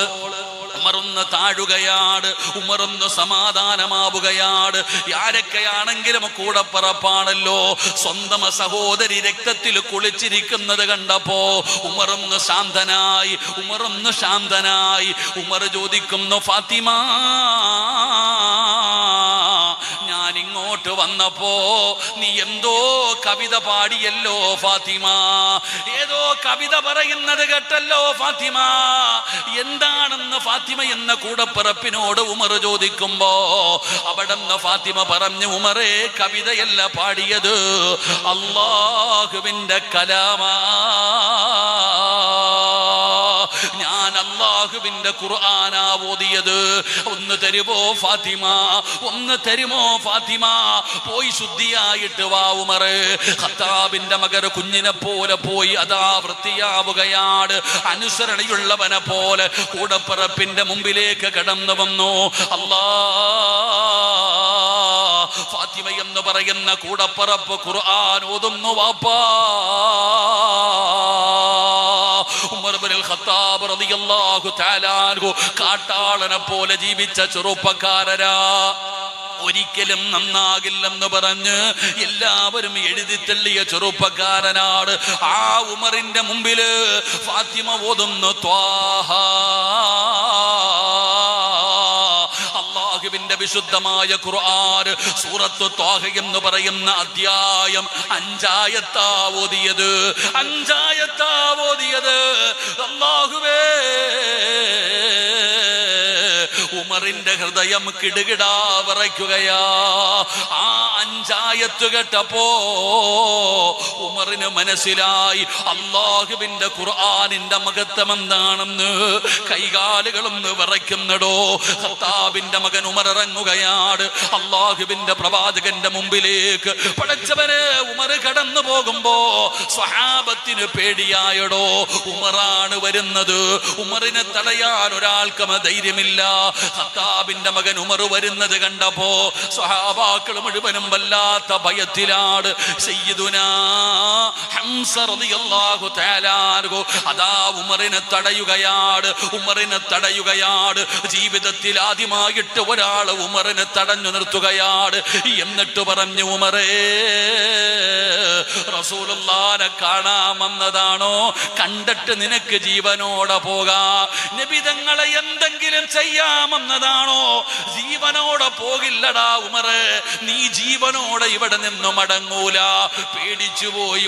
ഉമറൊന്ന് താഴുകയാണ്, ഉമറൊന്ന് സമാധാനമാവുകയാണ്. ആരൊക്കെയാണെങ്കിലും കൂടപ്പറപ്പാണല്ലോ. സ്വന്തം സഹോദരി രക്തത്തിൽ കുളിച്ചിരിക്കുന്നത് കണ്ടപ്പോ ഉമറൊന്ന് ശാന്തനായി, ഉമറൊന്ന് ശാന്തനായി. ഉമർ ചോദിക്കുന്നു, ഫാത്തിമ, ഞാൻ ഇങ്ങോട്ട് വന്നപ്പോ നീ എന്തോ കവിത പാടിയല്ലോ ഫാത്തിമ, ഏതോ കവിത പറയുന്നത് കേട്ടല്ലോ ഫാത്തിമ, എന്താണെന്ന് ഫാത്തിമ എന്ന കൂടപ്പിറപ്പിനോട് ഉമർ ചോദിക്കുമ്പോ അവിടെന്ന് ഫാത്തിമ പറഞ്ഞു, ഉമറേ കവിതയല്ല പാടിയത്, അല്ലാഹുവിന്റെ കലാമാ, ഞാൻ അല്ലാഹുവിന്റെ ഖുർആനാ ഓതിയത്. ഒന്ന് തരുമോ ഫാത്തിമ, ഒന്ന് തരുമോ ഫാത്തിമ? പോയി ശുദ്ധിയായിട്ട് വാ ഉമർ. ഖത്താബിന്റെ മകൻ കുഞ്ഞിനെ പോലെ പോയി അതാ വൃത്തിയാവുകയാണ്. അനുസരണയുള്ളവനെ പോലെ കൂടപ്പിറപ്പിന്റെ മുമ്പിലേക്ക് കടന്നു വന്നു. അല്ലാ, ഫാത്തിമ എന്ന് പറയുന്ന കൂടപ്പിറപ്പ് ഖുർആൻ ഓതുന്നു വാപ്പാ. ഉമർ ഇബ്നുൽ ഖത്താബ് റളിയല്ലാഹു തആല അൻഹു കാട്ടാളനെ പോലെ ജീവിച്ച ചെറുപ്പക്കാരനാ. ഒരിക്കലും നന്നാകില്ലെന്ന് പറഞ്ഞ് എല്ലാവരും എഴുതിത്തള്ളിയ ചെറുപ്പക്കാരനാണ്. ആ ഉമറിന്റെ മുമ്പില് ഫാത്തിമ ഓതുന്നു ത്വാഹ, അല്ലാഹുവിന്റെ വിശുദ്ധമായ ഖുർആൻ സൂറത്ത് ത്വാഹ എന്ന് പറയുന്ന അധ്യായം 5 ആയത്താ ഓതിയത്, 5 ആയത്താ ഓതിയത്. അല്ലാഹുവേ, ഉമറിന്റെ ഹൃദയം കിടുകിടാ വിറയ്ക്കുകയാ. ആ 5 ആയത്ത് കേട്ടപ്പോ ഉമറിന് മനസ്സിലായി അല്ലാഹുവിന്റെ ഖുർആനിന്റെ മഹത്വം എന്താണെന്ന്. കൈകാലുകളൊന്ന് വിറയ്ക്കുന്നടോ. ഖത്താബിന്റെ മകൻ ഉമർ ഇറങ്ങുകയാണ് അല്ലാഹുവിന്റെ പ്രവാചകന്റെ മുമ്പിലേക്ക്. പടച്ചവനെ, ഉമർ കടന്നു പോകുമ്പോ സ്വഹാബത്തിന് പേടിയായടോ. ഉമറാണ് വരുന്നത്, ഉമറിനെ തടയാൻ ഒരാൾക്കും ധൈര്യമില്ല. ഖത്താബിന്റെ മകൻ ഉമർ വരുന്നത് കണ്ടപ്പോ സ്വഹാബാക്കൾ മുഴുവനും വല്ലാതെ വല്ലാത്ത ഭയത്തിലാണ്. സയ്യിദുനാ ഹംസ റളിയല്ലാഹു തആല അൻഹു അതാ ഉമറിനെ തടയുകയാണ്. ജീവിതത്തിൽ ആദ്യമായിട്ട് ഒരാൾ ഉമറിനെ തടഞ്ഞു നിർത്തുകയാണ്. എന്നിട്ട് പറഞ്ഞു, ഉമറേ, റസൂലുള്ളാഹിനെ കാണാൻ വന്നതാണോ? കണ്ടിട്ട് നിനക്ക് ജീവനോടെ പോകാം. നബി തങ്ങളെ എന്തെങ്കിലും ചെയ്യാമെന്നതാണോ? ജീവനോടെ പോകില്ലടാ ഉമറേ, നീ ജീവനോടെ ഇവിടെ നിന്ന് മടങ്ങൂല. പേടിച്ചുപോയി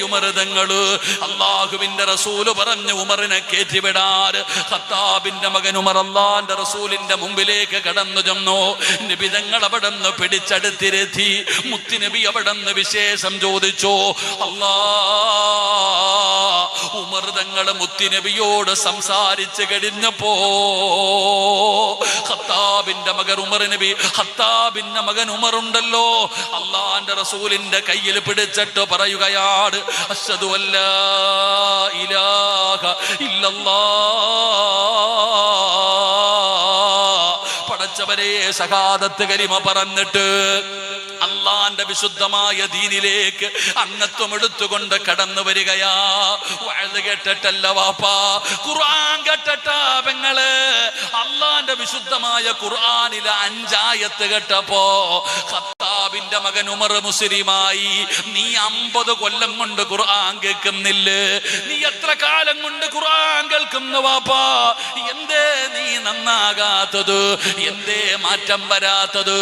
ഉമറുതങ്ങള്. അള്ളാഹുവിന്റെ റസൂല് പറഞ്ഞു ഉമറിനെ കയറ്റിവിടാൻ. ഖത്താബിന്റെ മകൻ ഉമർ അള്ളാന്റെ റസൂലിന്റെ മുമ്പിലേക്ക് കടന്നു ചെന്നു. നബി തങ്ങൾ അവിടെ നിന്ന് പിടിച്ചെടുത്തിരുത്തി. മുത്തുനബി അവിടെ നിന്ന് വിശേഷം ചോദിച്ചു. ഉമർ തങ്ങൾ മുത്തുനബിയോട് സംസാരിച്ചു കഴിഞ്ഞപ്പോ ഖത്താബിന്റെ മകൻ ഉമറുണ്ടല്ലോ, അള്ളാന്റെ റസൂലിന്റെ കയ്യിൽ പിടിച്ചിട്ട് പറയുകയാണ്, അശ്ഹദു അല്ലാ ഇലാഹ ഇല്ലല്ലാഹ്. പടച്ചവരെ, ശഹാദത്ത് കലിമ പറഞ്ഞിട്ട് അള്ളാന്റെ വിശുദ്ധമായ ദീനിലേക്ക് അംഗത്വം എടുത്തുകൊണ്ട് കടന്നു വരികയാ. വഅദ് കേട്ടിട്ടല്ല വാപ്പാ, ഖുർആൻ കേട്ടിട്ടാ പെങ്ങള്. അള്ളാന്റെ വിശുദ്ധമായ ഖുർആനിലെ 5 ആയത്ത് കേട്ടപ്പോ ഖത്താബിന്റെ മകൻ ഉമർ മുസ്ലിമായി. നീ 50 കൊല്ലം കൊണ്ട് ഖുർആൻ കേൾക്കുന്നില്ലേ? നീ എത്ര കാലം കൊണ്ട് ഖുർആൻ കേൾക്കുന്നു വാപ്പാ? എന്തേ നീ നന്നാകാത്തത്? എന്തേ മാറ്റം വരാത്തത്?